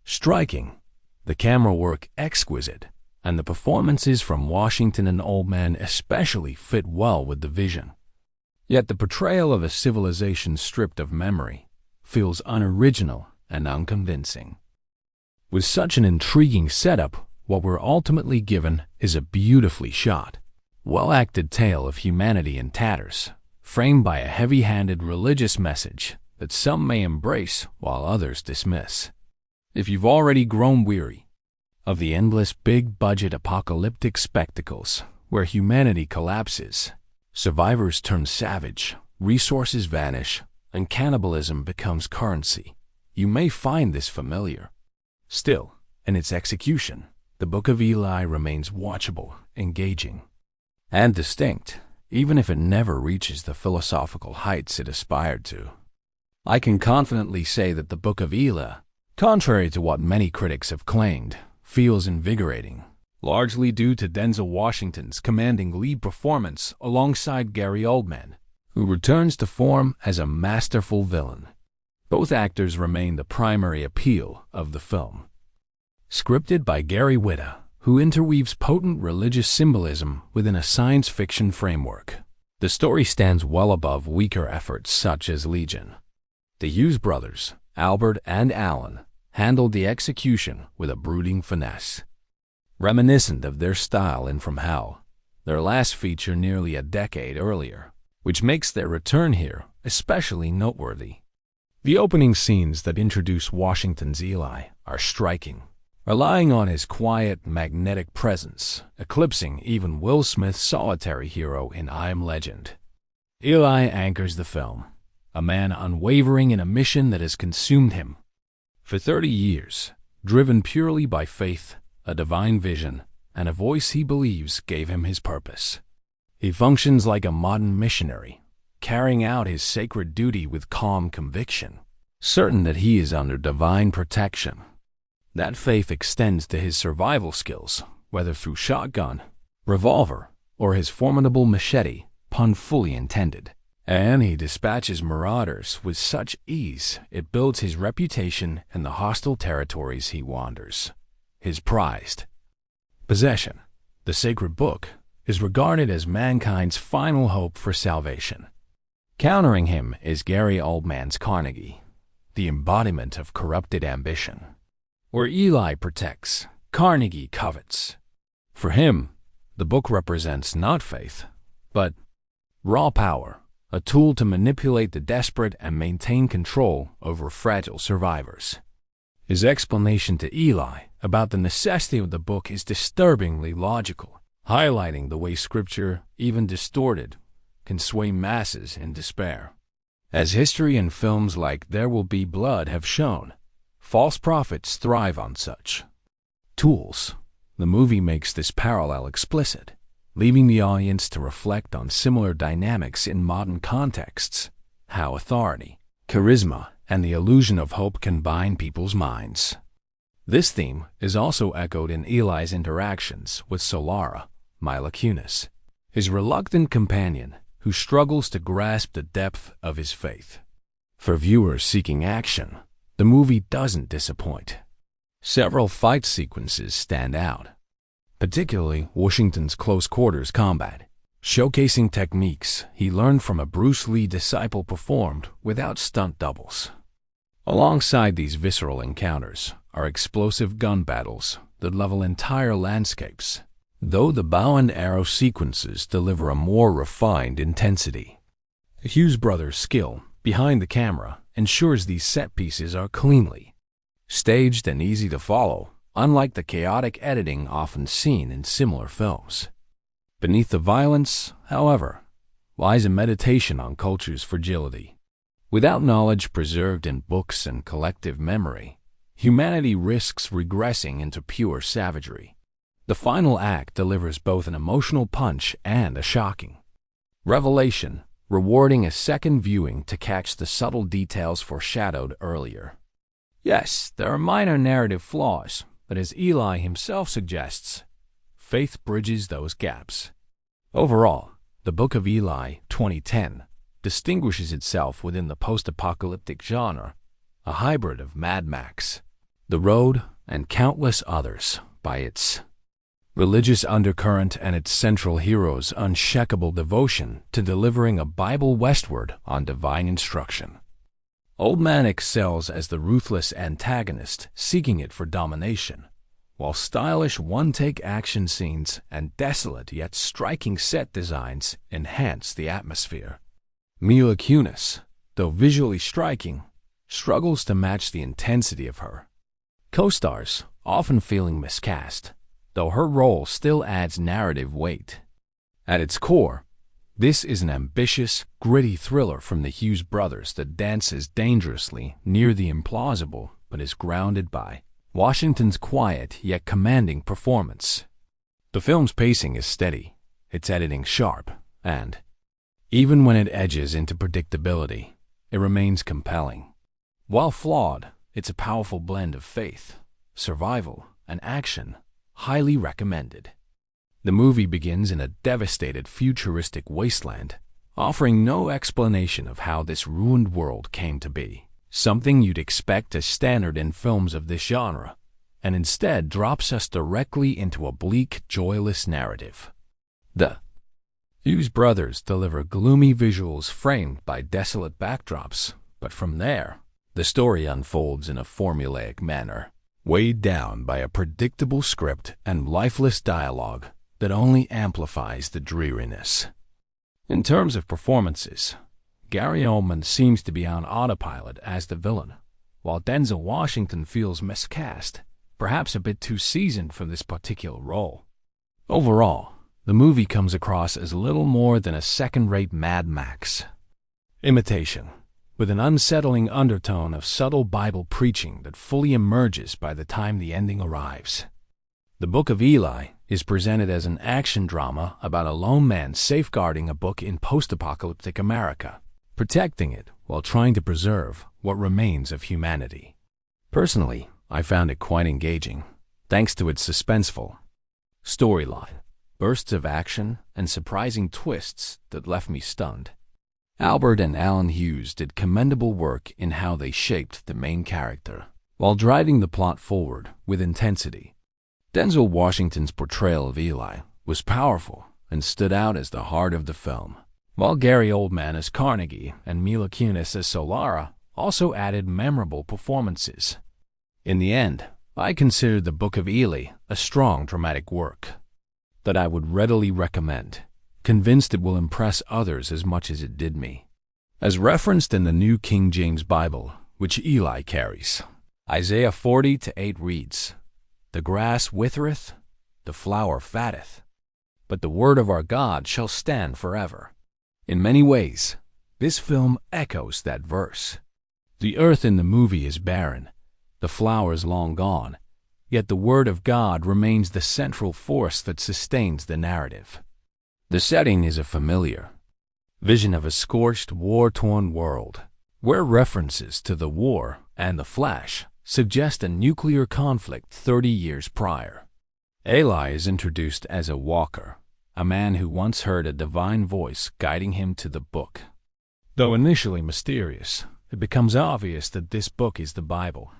striking, the camera work exquisite, and the performances from Washington and Oldman especially fit well with the vision. Yet the portrayal of a civilization stripped of memory feels unoriginal and unconvincing. With such an intriguing setup, what we're ultimately given is a beautifully shot, well-acted tale of humanity in tatters, framed by a heavy-handed religious message that some may embrace while others dismiss. If you've already grown weary of the endless big-budget apocalyptic spectacles where humanity collapses, survivors turn savage, resources vanish, and cannibalism becomes currency, you may find this familiar. Still, in its execution, the Book of Eli remains watchable, engaging, and distinct, even if it never reaches the philosophical heights it aspired to. I can confidently say that the Book of Eli, contrary to what many critics have claimed, feels invigorating, largely due to Denzel Washington's commanding lead performance alongside Gary Oldman, who returns to form as a masterful villain. Both actors remain the primary appeal of the film. Scripted by Gary Whitta, who interweaves potent religious symbolism within a science fiction framework, the story stands well above weaker efforts such as Legion. The Hughes brothers, Albert and Alan, handled the execution with a brooding finesse, reminiscent of their style in From Hell, their last feature nearly a decade earlier, which makes their return here especially noteworthy. The opening scenes that introduce Washington's Eli are striking, relying on his quiet, magnetic presence, eclipsing even Will Smith's solitary hero in I Am Legend. Eli anchors the film, a man unwavering in a mission that has consumed him. For 30 years, driven purely by faith, a divine vision, and a voice he believes gave him his purpose. He functions like a modern missionary, carrying out his sacred duty with calm conviction, certain that he is under divine protection. That faith extends to his survival skills, whether through shotgun, revolver, or his formidable machete, pun fully intended. And he dispatches marauders with such ease it builds his reputation in the hostile territories he wanders. His prized possession, the sacred book, is regarded as mankind's final hope for salvation. Countering him is Gary Oldman's Carnegie, the embodiment of corrupted ambition. Where Eli protects, Carnegie covets. For him, the book represents not faith, but raw power, a tool to manipulate the desperate and maintain control over fragile survivors. His explanation to Eli about the necessity of the book is disturbingly logical, highlighting the way Scripture, even distorted, can sway masses in despair. As history and films like There Will Be Blood have shown, false prophets thrive on such tools. The movie makes this parallel explicit, leaving the audience to reflect on similar dynamics in modern contexts, how authority, charisma, and the illusion of hope can bind people's minds. This theme is also echoed in Eli's interactions with Solara, Mila Kunis, his reluctant companion who struggles to grasp the depth of his faith. For viewers seeking action, the movie doesn't disappoint. Several fight sequences stand out, particularly Washington's close-quarters combat, showcasing techniques he learned from a Bruce Lee disciple performed without stunt doubles. Alongside these visceral encounters are explosive gun battles that level entire landscapes, though the bow and arrow sequences deliver a more refined intensity. The Hughes brothers' skill behind the camera ensures these set pieces are cleanly staged and easy to follow, unlike the chaotic editing often seen in similar films. Beneath the violence, however, lies a meditation on culture's fragility. Without knowledge preserved in books and collective memory, humanity risks regressing into pure savagery. The final act delivers both an emotional punch and a shocking revelation, rewarding a second viewing to catch the subtle details foreshadowed earlier. Yes, there are minor narrative flaws, but as Eli himself suggests, faith bridges those gaps. Overall, the Book of Eli, 2010, distinguishes itself within the post-apocalyptic genre, a hybrid of Mad Max, The Road, and countless others, by its religious undercurrent and its central hero's unshakable devotion to delivering a Bible westward on divine instruction. Oldman excels as the ruthless antagonist seeking it for domination, while stylish one-take action scenes and desolate yet striking set designs enhance the atmosphere. Mila Kunis, though visually striking, struggles to match the intensity of her co-stars, often feeling miscast, though her role still adds narrative weight. At its core, this is an ambitious, gritty thriller from the Hughes brothers that dances dangerously near the implausible but is grounded by Washington's quiet yet commanding performance. The film's pacing is steady, its editing sharp, and, even when it edges into predictability, it remains compelling. While flawed, it's a powerful blend of faith, survival, and action, highly recommended. The movie begins in a devastated futuristic wasteland, offering no explanation of how this ruined world came to be, something you'd expect as standard in films of this genre, and instead drops us directly into a bleak, joyless narrative. The Hughes brothers deliver gloomy visuals framed by desolate backdrops, but from there, the story unfolds in a formulaic manner, weighed down by a predictable script and lifeless dialogue that only amplifies the dreariness. In terms of performances, Gary Oldman seems to be on autopilot as the villain, while Denzel Washington feels miscast, perhaps a bit too seasoned for this particular role. Overall, the movie comes across as little more than a second-rate Mad Max imitation, with an unsettling undertone of subtle Bible preaching that fully emerges by the time the ending arrives. The Book of Eli is presented as an action drama about a lone man safeguarding a book in post-apocalyptic America, protecting it while trying to preserve what remains of humanity. Personally, I found it quite engaging, thanks to its suspenseful storyline, bursts of action, and surprising twists that left me stunned. Albert and Alan Hughes did commendable work in how they shaped the main character, while driving the plot forward with intensity. Denzel Washington's portrayal of Eli was powerful and stood out as the heart of the film, while Gary Oldman as Carnegie and Mila Kunis as Solara also added memorable performances. In the end, I consider The Book of Eli a strong dramatic work that I would readily recommend, convinced it will impress others as much as it did me. As referenced in the New King James Bible, which Eli carries, Isaiah 40:8 reads, "The grass withereth, the flower fatteth, but the word of our God shall stand forever." In many ways, this film echoes that verse. The earth in the movie is barren, the flowers long gone, yet the word of God remains the central force that sustains the narrative. The setting is a familiar vision of a scorched, war-torn world, where references to the war and the Flash suggest a nuclear conflict 30 years prior. Eli is introduced as a walker, a man who once heard a divine voice guiding him to the book. Though initially mysterious, it becomes obvious that this book is the Bible.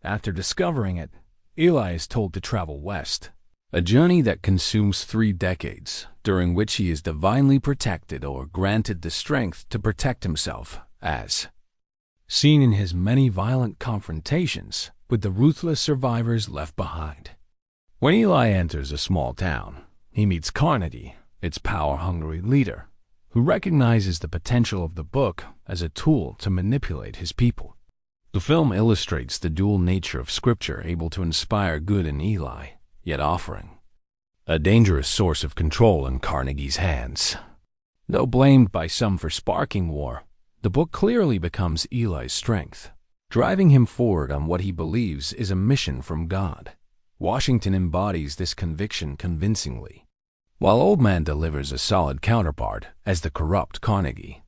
After discovering it, Eli is told to travel west, a journey that consumes 3 decades, during which he is divinely protected or granted the strength to protect himself, as seen in his many violent confrontations with the ruthless survivors left behind. When Eli enters a small town, he meets Carnegie, its power-hungry leader, who recognizes the potential of the book as a tool to manipulate his people. The film illustrates the dual nature of Scripture, able to inspire good in Eli, yet offering a dangerous source of control in Carnegie's hands. Though blamed by some for sparking war, the book clearly becomes Eli's strength, driving him forward on what he believes is a mission from God. Washington embodies this conviction convincingly, while Oldman delivers a solid counterpart as the corrupt Carnegie.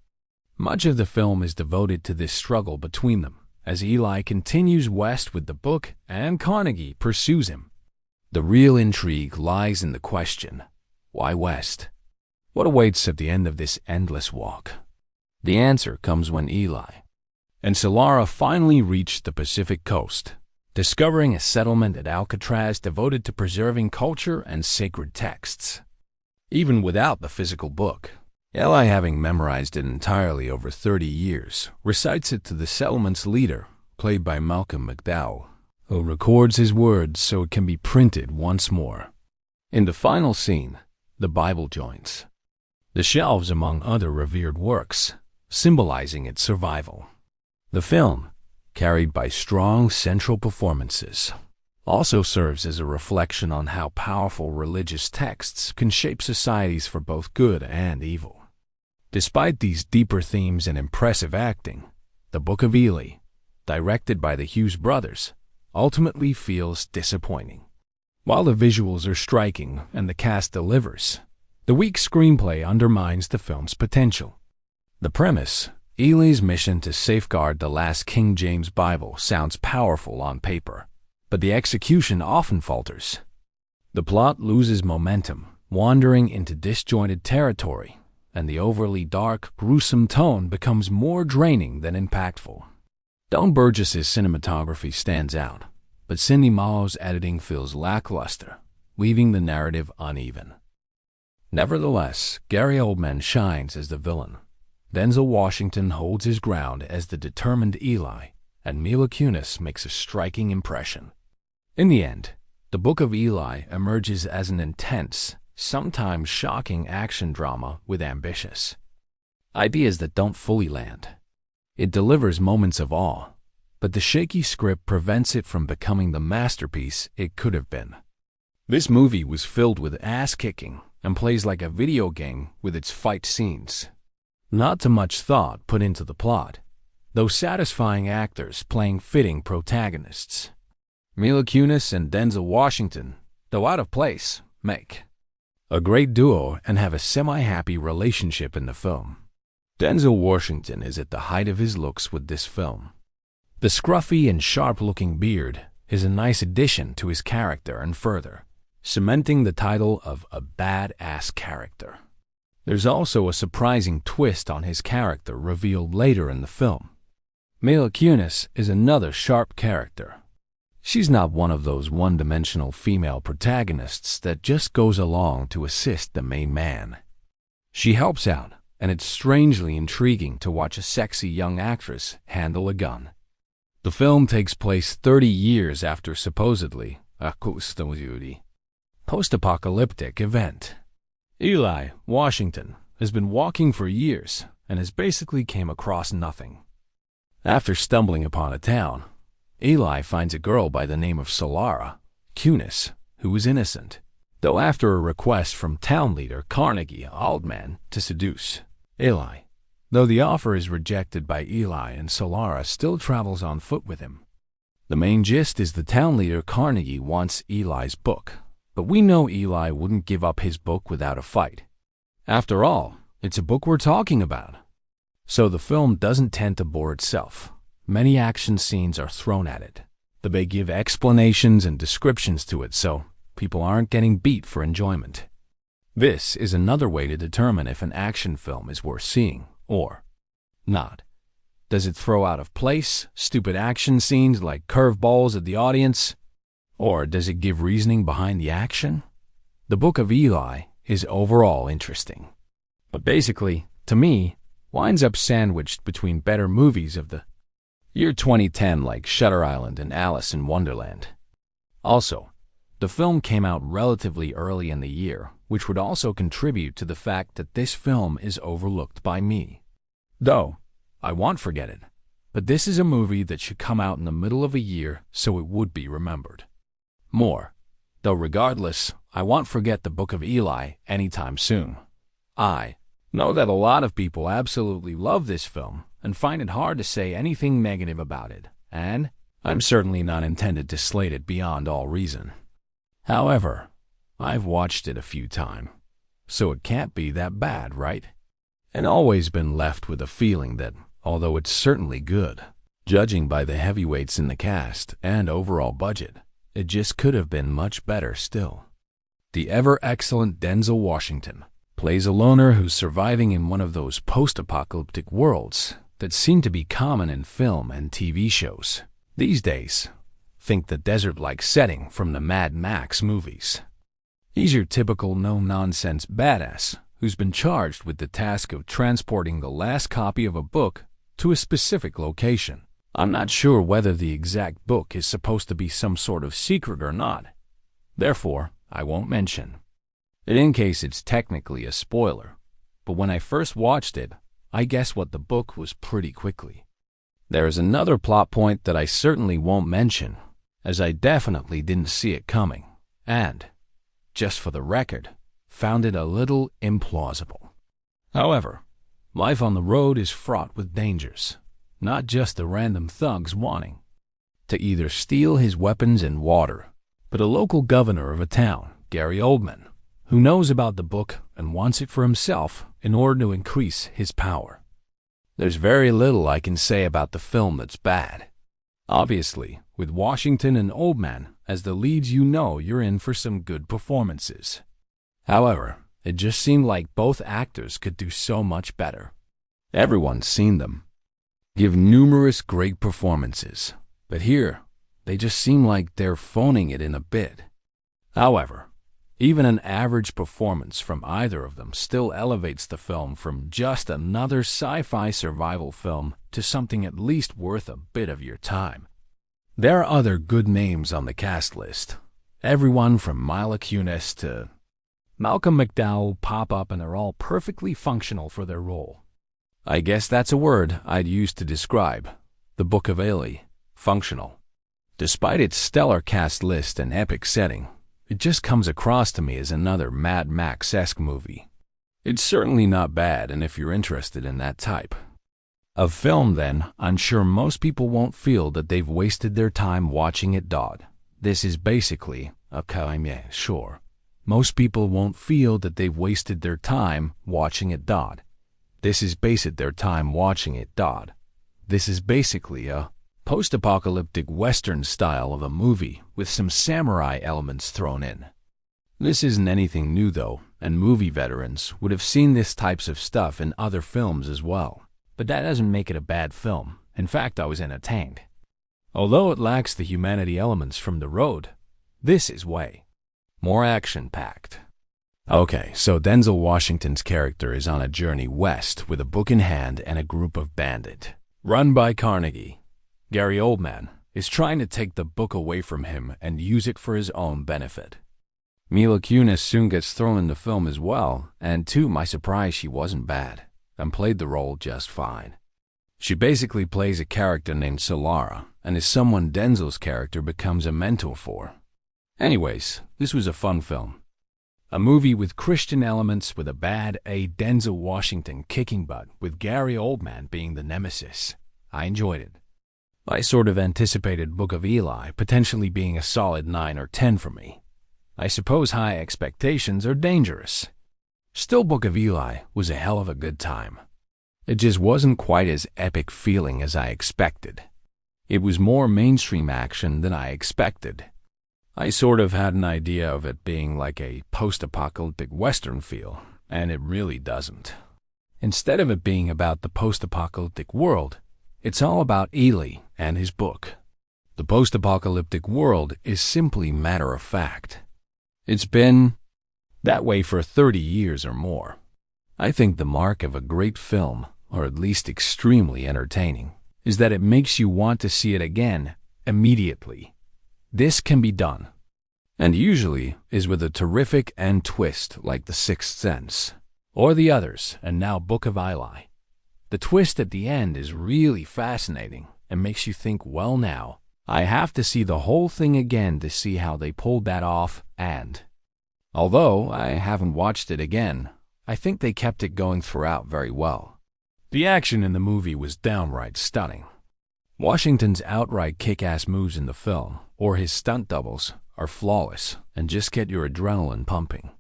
Much of the film is devoted to this struggle between them, as Eli continues west with the book and Carnegie pursues him. The real intrigue lies in the question, why west? What awaits at the end of this endless walk? The answer comes when Eli and Solara finally reach the Pacific coast, discovering a settlement at Alcatraz devoted to preserving culture and sacred texts. Even without the physical book, Eli, having memorized it entirely over 30 years, recites it to the settlement's leader, played by Malcolm McDowell, who records his words so it can be printed once more. In the final scene, the Bible joins the shelves among other revered works, symbolizing its survival. The film, carried by strong central performances, also serves as a reflection on how powerful religious texts can shape societies for both good and evil. Despite these deeper themes and impressive acting, The Book of Eli, directed by the Hughes brothers, ultimately feels disappointing. While the visuals are striking and the cast delivers, the weak screenplay undermines the film's potential. The premise, Eli's mission to safeguard the last King James Bible, sounds powerful on paper, but the execution often falters. The plot loses momentum, wandering into disjointed territory, and the overly dark, gruesome tone becomes more draining than impactful. Don Burgess's cinematography stands out, but Cindy Malo's editing feels lackluster, leaving the narrative uneven. Nevertheless, Gary Oldman shines as the villain. Denzel Washington holds his ground as the determined Eli, and Mila Kunis makes a striking impression. In the end, The Book of Eli emerges as an intense, sometimes shocking action drama with ambitious ideas that don't fully land. It delivers moments of awe, but the shaky script prevents it from becoming the masterpiece it could have been. This movie was filled with ass-kicking and plays like a video game with its fight scenes. Not too much thought put into the plot, though satisfying actors playing fitting protagonists. Mila Kunis and Denzel Washington, though out of place, make a great duo and have a semi-happy relationship in the film. Denzel Washington is at the height of his looks with this film. The scruffy and sharp-looking beard is a nice addition to his character and further cementing the title of a badass character. There's also a surprising twist on his character revealed later in the film. Mila Kunis is another sharp character. She's not one of those one-dimensional female protagonists that just goes along to assist the main man. She helps out, and it's strangely intriguing to watch a sexy young actress handle a gun. The film takes place 30 years after supposedly agosto post-apocalyptic event. Eli, Washington, has been walking for years and has basically came across nothing. After stumbling upon a town, Eli finds a girl by the name of Solara Kunis, who was innocent, though after a request from town leader Carnegie Aldman to seduce Eli. Though the offer is rejected by Eli and Solara still travels on foot with him. The main gist is the town leader Carnegie wants Eli's book, but we know Eli wouldn't give up his book without a fight. After all, it's a book we're talking about. So the film doesn't tend to bore itself. Many action scenes are thrown at it. They give explanations and descriptions to it so people aren't getting beat for enjoyment. This is another way to determine if an action film is worth seeing or not. Does it throw out of place, stupid action scenes like curveballs at the audience? Or does it give reasoning behind the action? The Book of Eli is overall interesting, but basically, to me, winds up sandwiched between better movies of the year 2010 like Shutter Island and Alice in Wonderland. Also, the film came out relatively early in the year, which would also contribute to the fact that this film is overlooked by me. Though, I won't forget it, but this is a movie that should come out in the middle of a year so it would be remembered more. Though regardless, I won't forget the Book of Eli anytime soon. I know that a lot of people absolutely love this film and find it hard to say anything negative about it, and I'm certainly not intended to slate it beyond all reason. However, I've watched it a few times, so it can't be that bad, right? And always been left with a feeling that, although it's certainly good, judging by the heavyweights in the cast and overall budget, it just could have been much better still. The ever-excellent Denzel Washington plays a loner who's surviving in one of those post-apocalyptic worlds that seem to be common in film and TV shows these days. Think the desert-like setting from the Mad Max movies. He's your typical no-nonsense badass who's been charged with the task of transporting the last copy of a book to a specific location. I'm not sure whether the exact book is supposed to be some sort of secret or not. Therefore, I won't mention it in case it's technically a spoiler. But when I first watched it, I guessed what the book was pretty quickly. There is another plot point that I certainly won't mention, as I definitely didn't see it coming, and, just for the record, found it a little implausible. However, life on the road is fraught with dangers. Not just the random thugs wanting to either steal his weapons and water, but a local governor of a town, Gary Oldman, who knows about the book and wants it for himself in order to increase his power. There's very little I can say about the film that's bad. Obviously, with Washington and Oldman as the leads, you know you're in for some good performances. However, it just seemed like both actors could do so much better. Everyone's seen them give numerous great performances, but here, they just seem like they're phoning it in a bit. However, even an average performance from either of them still elevates the film from just another sci-fi survival film to something at least worth a bit of your time. There are other good names on the cast list. Everyone from Mila Kunis to Malcolm McDowell pop up and are all perfectly functional for their role. I guess that's a word I'd use to describe the Book of Eli, functional. Despite its stellar cast list and epic setting, it just comes across to me as another Mad Max-esque movie. It's certainly not bad, and if you're interested in that type of film, then I'm sure most people won't feel that they've wasted their time watching it. This is basically a kaime, sure. Most people won't feel that they've wasted their time watching it. This is basically their time watching it. This is basically a post-apocalyptic Western style of a movie with some samurai elements thrown in. This isn't anything new though, and movie veterans would have seen this types of stuff in other films as well. But that doesn't make it a bad film. In fact, I was entertained. Although it lacks the humanity elements from The Road, this is way more action-packed. Okay, so Denzel Washington's character is on a journey west with a book in hand and a group of bandits run by Carnegie. Gary Oldman is trying to take the book away from him and use it for his own benefit. Mila Kunis soon gets thrown in the film as well, and to my surprise she wasn't bad and played the role just fine. She basically plays a character named Solara and is someone Denzel's character becomes a mentor for. Anyways, this was a fun film. A movie with Christian elements with a bad Denzel Washington kicking butt with Gary Oldman being the nemesis. I enjoyed it. I sort of anticipated Book of Eli potentially being a solid 9 or 10 for me. I suppose high expectations are dangerous. Still, Book of Eli was a hell of a good time. It just wasn't quite as epic feeling as I expected. It was more mainstream action than I expected. I sort of had an idea of it being like a post-apocalyptic Western feel, and it really doesn't. Instead of it being about the post-apocalyptic world, it's all about Eli and his book. The post-apocalyptic world is simply matter of fact. It's been that way for 30 years or more. I think the mark of a great film, or at least extremely entertaining, is that it makes you want to see it again immediately. This can be done, and usually is with a terrific end twist like The Sixth Sense, or the others, and now Book of Eli. The twist at the end is really fascinating and makes you think, well now, I have to see the whole thing again to see how they pulled that off, and although I haven't watched it again, I think they kept it going throughout very well. The action in the movie was downright stunning. Washington's outright kick-ass moves in the film, or his stunt doubles, are flawless and just get your adrenaline pumping.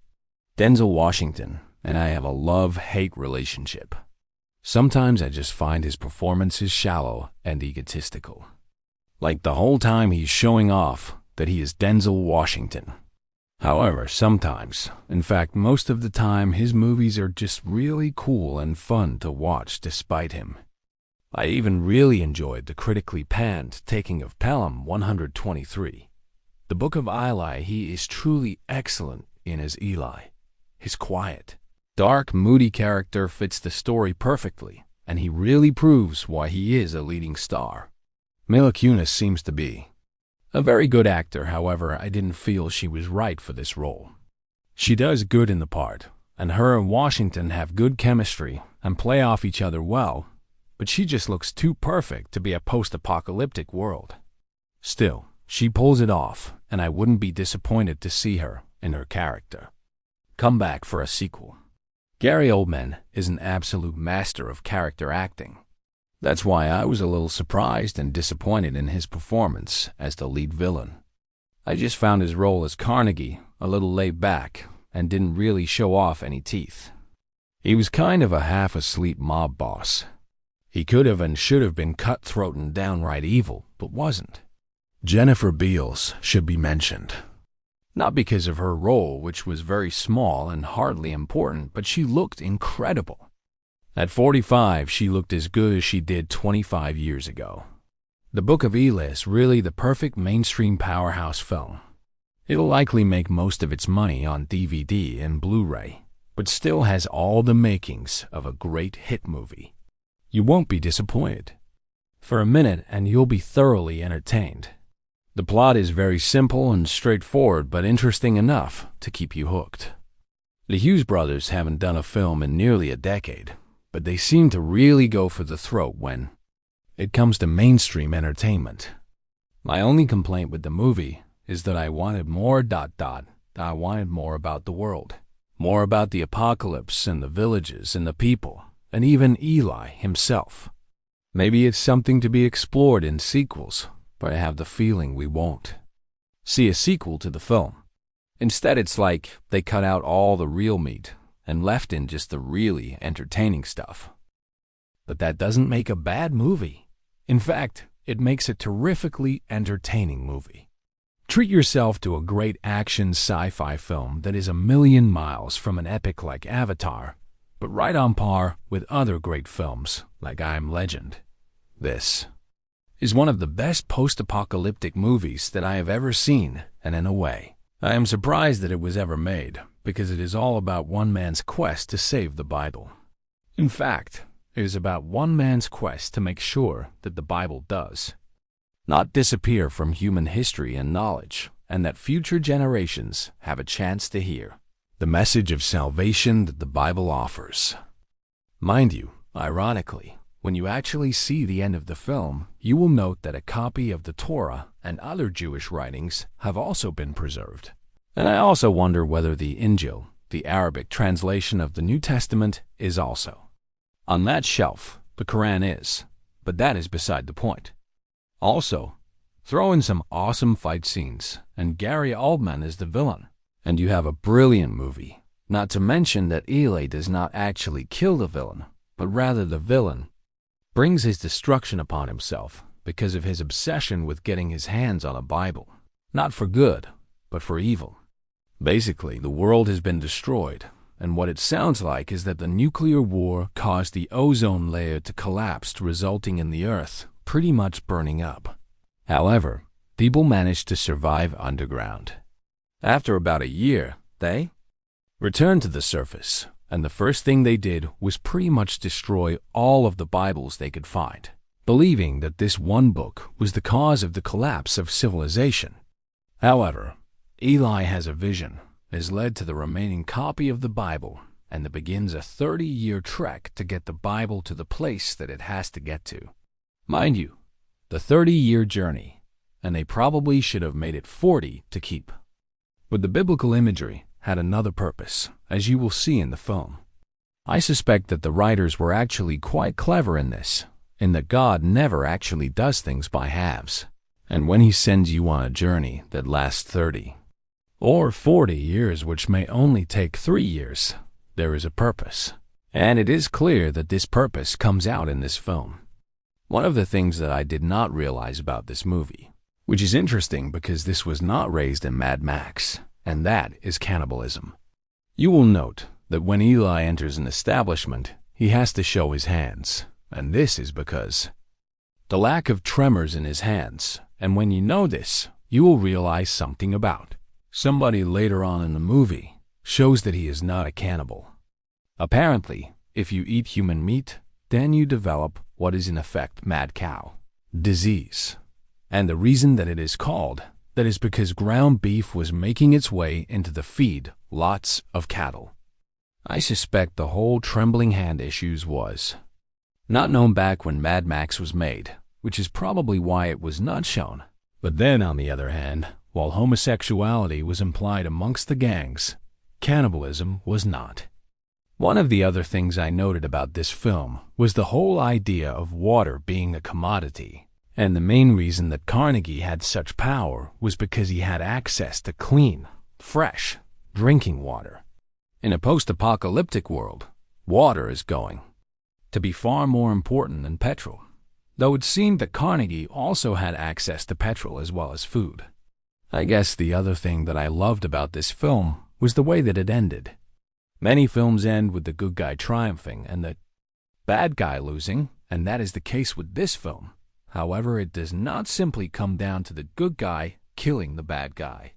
Denzel Washington and I have a love-hate relationship. Sometimes I just find his performances shallow and egotistical. Like the whole time he's showing off that he is Denzel Washington. However, sometimes, in fact most of the time, his movies are just really cool and fun to watch despite him. I even really enjoyed the critically panned taking of Pelham 123. The Book of Eli, he is truly excellent in as Eli. His quiet, dark, moody character fits the story perfectly, and he really proves why he is a leading star. Mila Kunis seems to be a very good actor, however, I didn't feel she was right for this role. She does good in the part, and her and Washington have good chemistry and play off each other well, but she just looks too perfect to be a post-apocalyptic world. Still, she pulls it off, and I wouldn't be disappointed to see her in her character come back for a sequel. Gary Oldman is an absolute master of character acting. That's why I was a little surprised and disappointed in his performance as the lead villain. I just found his role as Carnegie a little laid back and didn't really show off any teeth. He was kind of a half-asleep mob boss. He could have and should have been cutthroat and downright evil, but wasn't. Jennifer Beals should be mentioned. Not because of her role, which was very small and hardly important, but she looked incredible. At 45, she looked as good as she did 25 years ago. The Book of Eli is really the perfect mainstream powerhouse film. It'll likely make most of its money on DVD and Blu-ray, but still has all the makings of a great hit movie. You won't be disappointed. For a minute, and you'll be thoroughly entertained. The plot is very simple and straightforward, but interesting enough to keep you hooked. The Hughes brothers haven't done a film in nearly a decade, but they seem to really go for the throat when it comes to mainstream entertainment. My only complaint with the movie is that I wanted more ... I wanted more about the world, more about the apocalypse and the villages and the people, and even Eli himself. Maybe it's something to be explored in sequels, but I have the feeling we won't see a sequel to the film. Instead, it's like they cut out all the real meat and left in just the really entertaining stuff. But that doesn't make a bad movie. In fact, it makes a terrifically entertaining movie. Treat yourself to a great action sci-fi film that is a million miles from an epic like Avatar, but right on par with other great films like I Am Legend. This is one of the best post-apocalyptic movies that I have ever seen, and in a way, I am surprised that it was ever made, because it is all about one man's quest to save the Bible. In fact, it is about one man's quest to make sure that the Bible does not disappear from human history and knowledge, and that future generations have a chance to hear the message of salvation that the Bible offers. Mind you, ironically, when you actually see the end of the film, you will note that a copy of the Torah and other Jewish writings have also been preserved. And I also wonder whether the Injil, the Arabic translation of the New Testament, is also on that shelf. The Quran is, but that is beside the point. Also, throw in some awesome fight scenes, and Gary Oldman is the villain, and you have a brilliant movie. Not to mention that Eli does not actually kill the villain, but rather the villain brings his destruction upon himself because of his obsession with getting his hands on a Bible. Not for good, but for evil. Basically, the world has been destroyed, and what it sounds like is that the nuclear war caused the ozone layer to collapse, resulting in the Earth pretty much burning up. However, people managed to survive underground. After about a year, they returned to the surface, and the first thing they did was pretty much destroy all of the Bibles they could find, believing that this one book was the cause of the collapse of civilization. However, Eli has a vision, is led to the remaining copy of the Bible, and begins a 30-year trek to get the Bible to the place that it has to get to. Mind you, the 30-year journey, and they probably should have made it 40 to keep. But the biblical imagery had another purpose, as you will see in the film. I suspect that the writers were actually quite clever in this, in that God never actually does things by halves. And when he sends you on a journey that lasts 30 or 40 years, which may only take 3 years, there is a purpose. And it is clear that this purpose comes out in this film. One of the things that I did not realize about this movie, which is interesting because this was not raised in Mad Max, and that is cannibalism. You will note that when Eli enters an establishment, he has to show his hands, and this is because the lack of tremors in his hands, and when you know this, you will realize something about somebody later on in the movie shows that he is not a cannibal. Apparently, if you eat human meat, then you develop what is in effect mad cow disease. And the reason that it is called that is because ground beef was making its way into the feed lots of cattle. I suspect the whole trembling hand issues was not known back when Mad Max was made, which is probably why it was not shown. But then, on the other hand, while homosexuality was implied amongst the gangs, cannibalism was not. One of the other things I noted about this film was the whole idea of water being a commodity, and the main reason that Carnegie had such power was because he had access to clean, fresh, drinking water. In a post-apocalyptic world, water is going to be far more important than petrol, though it seemed that Carnegie also had access to petrol as well as food. I guess the other thing that I loved about this film was the way that it ended. Many films end with the good guy triumphing and the bad guy losing, and that is the case with this film. However, it does not simply come down to the good guy killing the bad guy.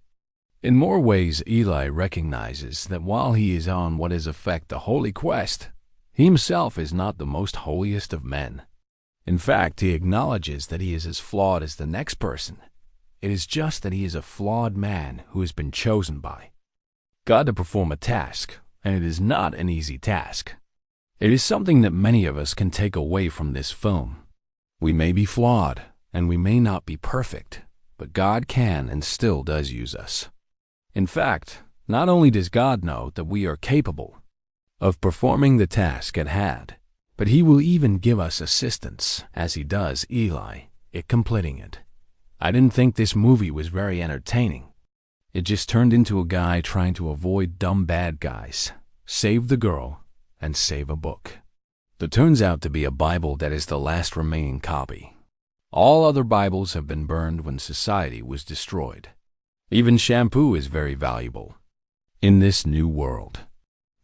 In more ways, Eli recognizes that while he is on what is in effect a holy quest, he himself is not the most holiest of men. In fact, he acknowledges that he is as flawed as the next person. It is just that he is a flawed man who has been chosen by God to perform a task, and it is not an easy task. It is something that many of us can take away from this film. We may be flawed, and we may not be perfect, but God can and still does use us. In fact, not only does God know that we are capable of performing the task at hand, but He will even give us assistance, as He does Eli, in completing it. I didn't think this movie was very entertaining. It just turned into a guy trying to avoid dumb bad guys, save the girl, and save a book. That turns out to be a Bible that is the last remaining copy. All other Bibles have been burned when society was destroyed. Even shampoo is very valuable in this new world.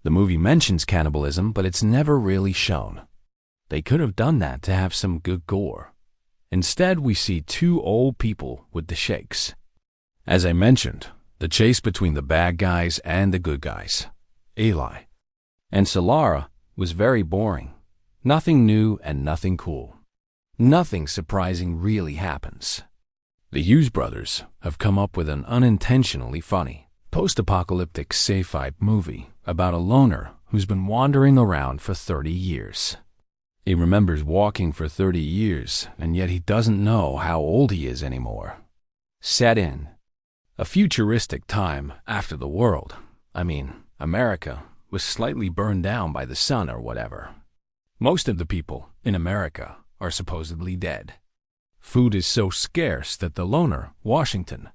The movie mentions cannibalism, but it's never really shown. They could have done that to have some good gore. Instead, we see two old people with the shakes. As I mentioned, the chase between the bad guys and the good guys, Eli and Solara, was very boring. Nothing new and nothing cool. Nothing surprising really happens. The Hughes brothers have come up with an unintentionally funny, post-apocalyptic sci-fi movie about a loner who's been wandering around for 30 years. He remembers walking for 30 years, and yet he doesn't know how old he is anymore. Set in a futuristic time after the world, America, was slightly burned down by the sun or whatever. Most of the people in America are supposedly dead. Food is so scarce that the loner, Washington,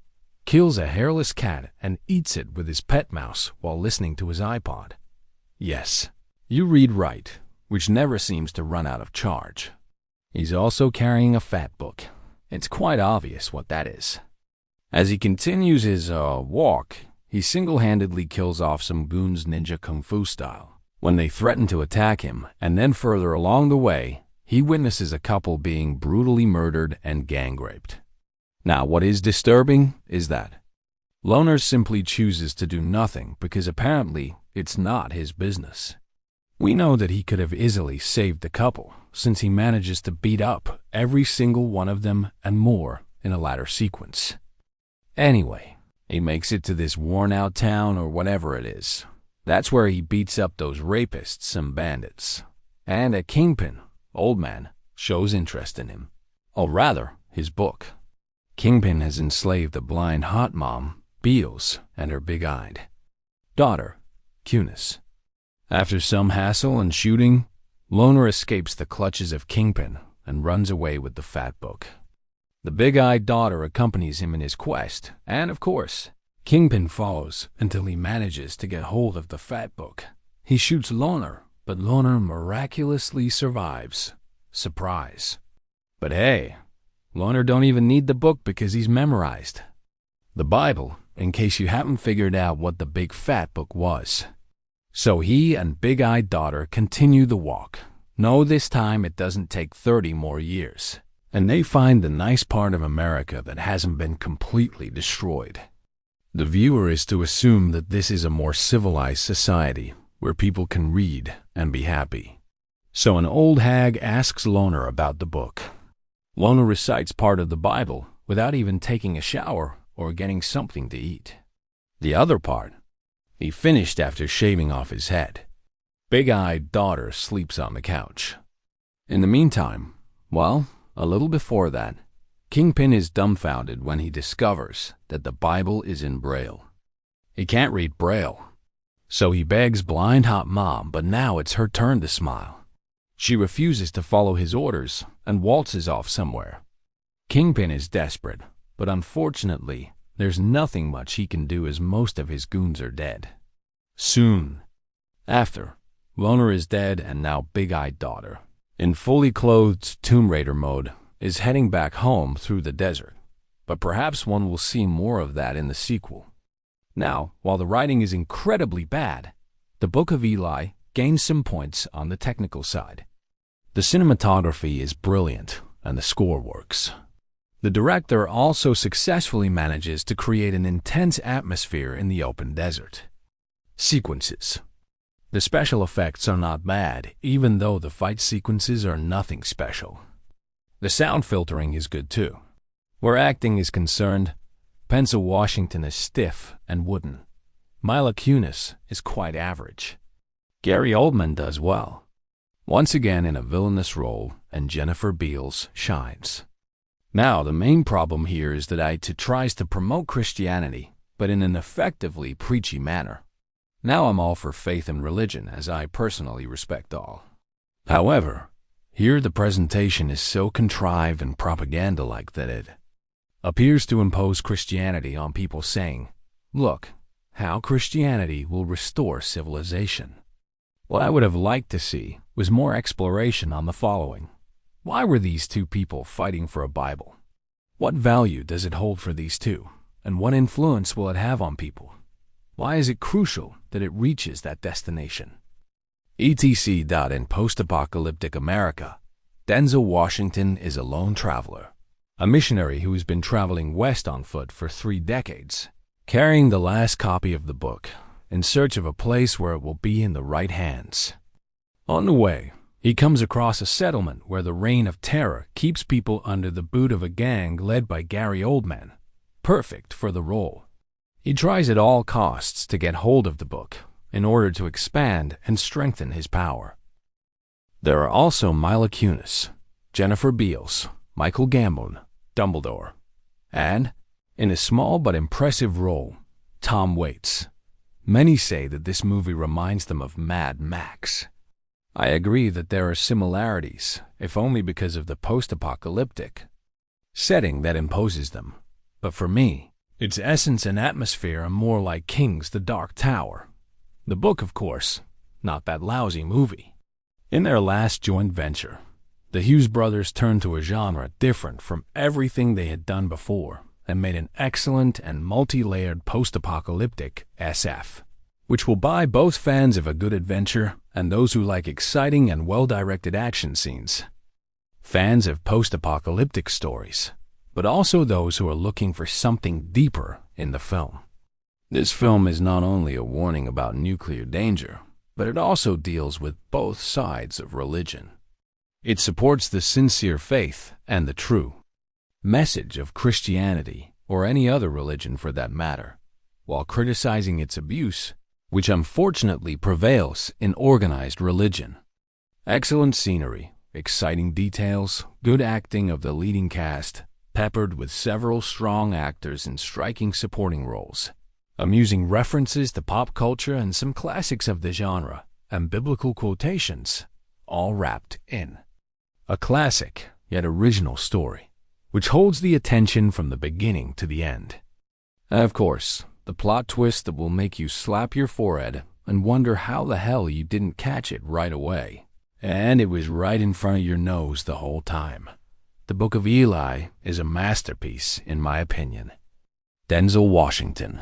kills a hairless cat and eats it with his pet mouse while listening to his iPod. Yes, you read right, which never seems to run out of charge. He's also carrying a fat book. It's quite obvious what that is. As he continues his walk, he single-handedly kills off some goons ninja kung fu style when they threaten to attack him, and then further along the way, he witnesses a couple being brutally murdered and gang-raped. Now, what is disturbing is that Loner simply chooses to do nothing because apparently it's not his business. We know that he could have easily saved the couple, since he manages to beat up every single one of them and more in a latter sequence. Anyway, he makes it to this worn-out town or whatever it is. That's where he beats up those rapists and bandits. And a kingpin, old man, shows interest in him. Or rather, his book. Kingpin has enslaved the blind hot mom, Beals, and her big-eyed daughter, Cunis. After some hassle and shooting, Loner escapes the clutches of Kingpin and runs away with the fat book. The big-eyed daughter accompanies him in his quest, and of course, Kingpin follows until he manages to get hold of the fat book. He shoots Loner, but Loner miraculously survives. Surprise. But hey, Loner don't even need the book because he's memorized the Bible, in case you haven't figured out what the big fat book was. So he and big-eyed daughter continue the walk. No, this time it doesn't take 30 more years. And they find the nice part of America that hasn't been completely destroyed. The viewer is to assume that this is a more civilized society where people can read and be happy. So an old hag asks Loner about the book. Loner recites part of the Bible without even taking a shower or getting something to eat. The other part he finished after shaving off his head. Big-eyed daughter sleeps on the couch. In the meantime, a little before that, Kingpin is dumbfounded when he discovers that the Bible is in Braille. He can't read Braille, so he begs blind hot mom, but now it's her turn to smile. She refuses to follow his orders and waltzes off somewhere. Kingpin is desperate, but unfortunately, there's nothing much he can do as most of his goons are dead. Soon after, Loner is dead and now big-eyed daughter, in fully clothed Tomb Raider mode, is heading back home through the desert. But perhaps one will see more of that in the sequel. Now, while the writing is incredibly bad, the Book of Eli gains some points on the technical side. The cinematography is brilliant and the score works. The director also successfully manages to create an intense atmosphere in the open desert. Sequences. The special effects are not bad, even though the fight sequences are nothing special. The sound filtering is good too. Where acting is concerned, Pencil Washington is stiff and wooden. Mila Kunis is quite average. Gary Oldman does well. once again in a villainous role, and Jennifer Beals shines. Now, the main problem here is that it tries to promote Christianity, but in an effectively preachy manner. Now I'm all for faith and religion, as I personally respect all. However, here the presentation is so contrived and propaganda-like that it appears to impose Christianity on people, saying, "Look, how Christianity will restore civilization." What I would have liked to see was more exploration on the following. Why were these two people fighting for a Bible? What value does it hold for these two, and what influence will it have on people? Why is it crucial that it reaches that destination? etc. In post-apocalyptic America, Denzel Washington is a lone traveler, a missionary who has been traveling west on foot for 3 decades, carrying the last copy of the book in search of a place where it will be in the right hands. On the way, he comes across a settlement where the reign of terror keeps people under the boot of a gang led by Gary Oldman, perfect for the role. He tries at all costs to get hold of the book in order to expand and strengthen his power. There are also Mila Kunis, Jennifer Beals, Michael Gambon, Dumbledore, and, in a small but impressive role, Tom Waits. Many say that this movie reminds them of Mad Max. I agree that there are similarities, if only because of the post-apocalyptic setting that imposes them. But for me, its essence and atmosphere are more like King's The Dark Tower. The book, of course, not that lousy movie. In their last joint venture, the Hughes brothers turned to a genre different from everything they had done before and made an excellent and multi-layered post-apocalyptic SF, which will buy both fans of a good adventure and those who like exciting and well-directed action scenes. Fans of post-apocalyptic stories, but also those who are looking for something deeper in the film. This film is not only a warning about nuclear danger, but it also deals with both sides of religion. It supports the sincere faith and the true message of Christianity, or any other religion for that matter, while criticizing its abuse, which unfortunately prevails in organized religion. Excellent scenery, exciting details, good acting of the leading cast, peppered with several strong actors in striking supporting roles, amusing references to pop culture and some classics of the genre, and biblical quotations, all wrapped in a classic yet original story, which holds the attention from the beginning to the end. Of course, the plot twist that will make you slap your forehead and wonder how the hell you didn't catch it right away. And it was right in front of your nose the whole time. The Book of Eli is a masterpiece, in my opinion. Denzel Washington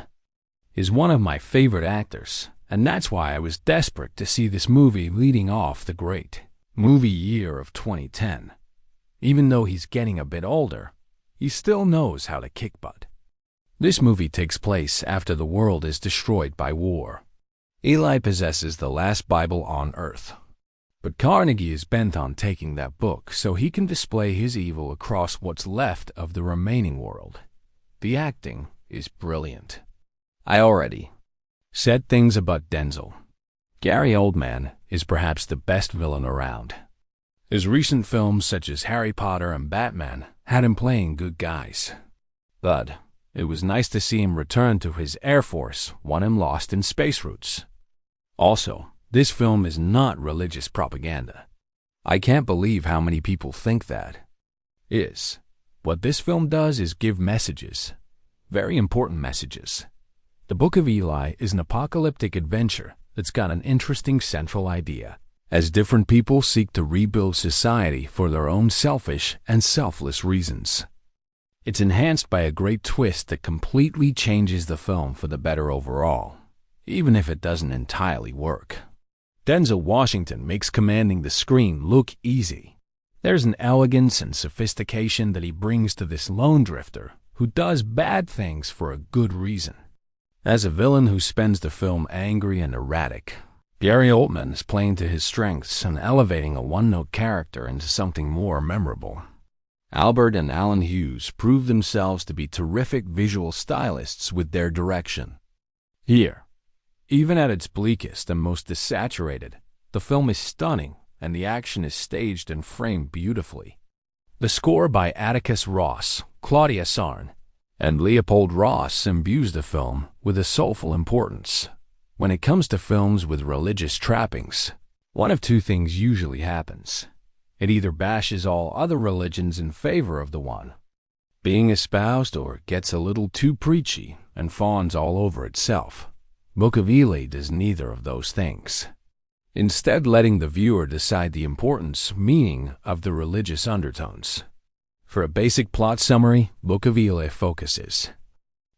is one of my favorite actors, and that's why I was desperate to see this movie leading off the great movie year of 2010. Even though he's getting a bit older, he still knows how to kick butt. This movie takes place after the world is destroyed by war. Eli possesses the last Bible on earth, but Carnegie is bent on taking that book so he can display his evil across what's left of the remaining world. The acting is brilliant. I already said things about Denzel. Gary Oldman is perhaps the best villain around. His recent films such as Harry Potter and Batman had him playing good guys. But it was nice to see him return to his Air Force, one him lost in space routes. Also, this film is not religious propaganda. I can't believe how many people think that is. What this film does is give messages, very important messages. The Book of Eli is an apocalyptic adventure that's got an interesting central idea, as different people seek to rebuild society for their own selfish and selfless reasons. It's enhanced by a great twist that completely changes the film for the better overall, even if it doesn't entirely work. Denzel Washington makes commanding the screen look easy. There's an elegance and sophistication that he brings to this lone drifter who does bad things for a good reason. As a villain who spends the film angry and erratic, Gary Oldman is playing to his strengths and elevating a one-note character into something more memorable. Albert and Alan Hughes prove themselves to be terrific visual stylists with their direction. Here, even at its bleakest and most desaturated, the film is stunning and the action is staged and framed beautifully. The score by Atticus Ross, Claudia Sarn, and Leopold Ross imbues the film with a soulful importance. When it comes to films with religious trappings, one of two things usually happens. It either bashes all other religions in favor of the one being espoused, or gets a little too preachy and fawns all over itself. Book of Eli does neither of those things, instead letting the viewer decide the importance, meaning of the religious undertones. For a basic plot summary, Book of Eli focuses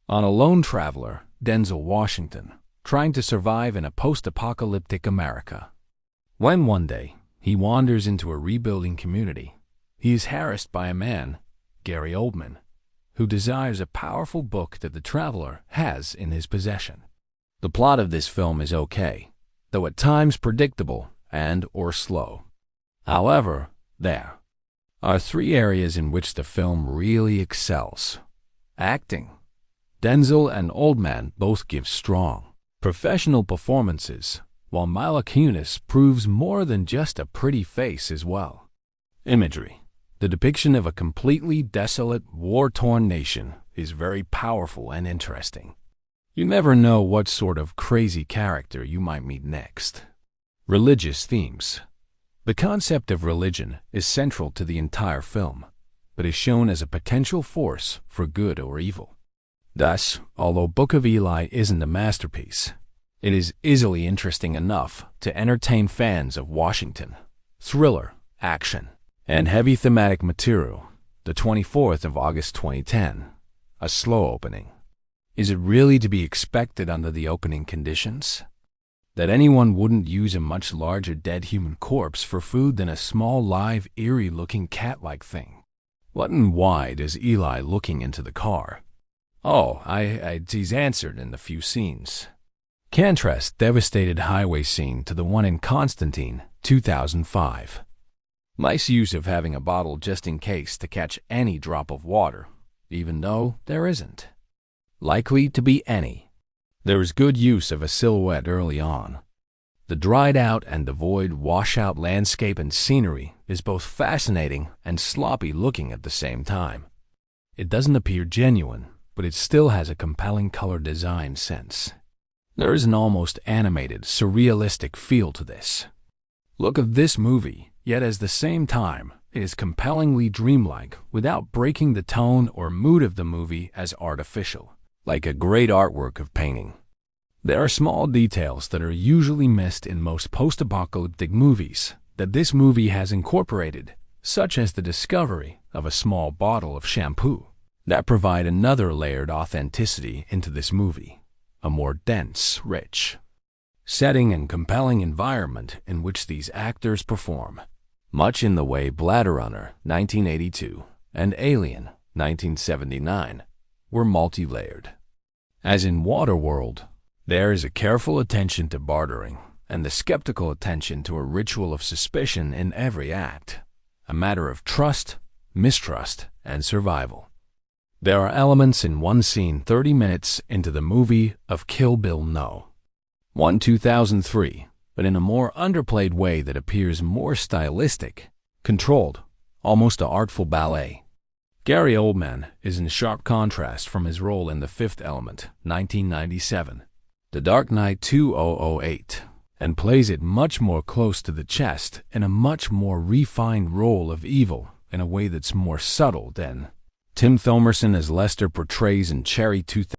on a lone traveler, Denzel Washington, trying to survive in a post-apocalyptic America. When one day he wanders into a rebuilding community, he is harassed by a man, Gary Oldman, who desires a powerful book that the traveler has in his possession. The plot of this film is okay, though at times predictable and/or slow. However, there are three areas in which the film really excels. Acting. Denzel and Oldman both give strong, professional performances, while Mila Kunis proves more than just a pretty face as well. Imagery. The depiction of a completely desolate, war-torn nation is very powerful and interesting. You never know what sort of crazy character you might meet next. Religious themes. The concept of religion is central to the entire film, but is shown as a potential force for good or evil. Thus, although Book of Eli isn't a masterpiece, it is easily interesting enough to entertain fans of Washington, thriller, action, and heavy thematic material. The 24th of August 2010. A slow opening. Is it really to be expected under the opening conditions that anyone wouldn't use a much larger dead human corpse for food than a small, live, eerie-looking cat-like thing? What and why does Eli looking into the car? Oh, he's answered in the few scenes. Contrast devastated highway scene to the one in Constantine, 2005. Nice use of having a bottle just in case to catch any drop of water, even though there isn't likely to be any. There is good use of a silhouette early on. The dried-out and devoid washout landscape and scenery is both fascinating and sloppy-looking at the same time. It doesn't appear genuine, but it still has a compelling color design sense. There is an almost animated, surrealistic feel to this look of this movie, yet at the same time, it is compellingly dreamlike without breaking the tone or mood of the movie as artificial, like a great artwork of painting. There are small details that are usually missed in most post-apocalyptic movies that this movie has incorporated, such as the discovery of a small bottle of shampoo, that provide another layered authenticity into this movie, a more dense, rich setting and compelling environment in which these actors perform, much in the way Blade Runner 1982 and Alien 1979 were multi-layered. As in Waterworld, there is a careful attention to bartering and the skeptical attention to a ritual of suspicion in every act, a matter of trust, mistrust, and survival. There are elements in one scene 30 minutes into the movie of Kill Bill No. 2003, but in a more underplayed way that appears more stylistic, controlled, almost an artful ballet. Gary Oldman is in sharp contrast from his role in The Fifth Element, 1997, The Dark Knight 2008, and plays it much more close to the chest in a much more refined role of evil in a way that's more subtle than Tim Thomerson as Lester portrays in Cherry 2000.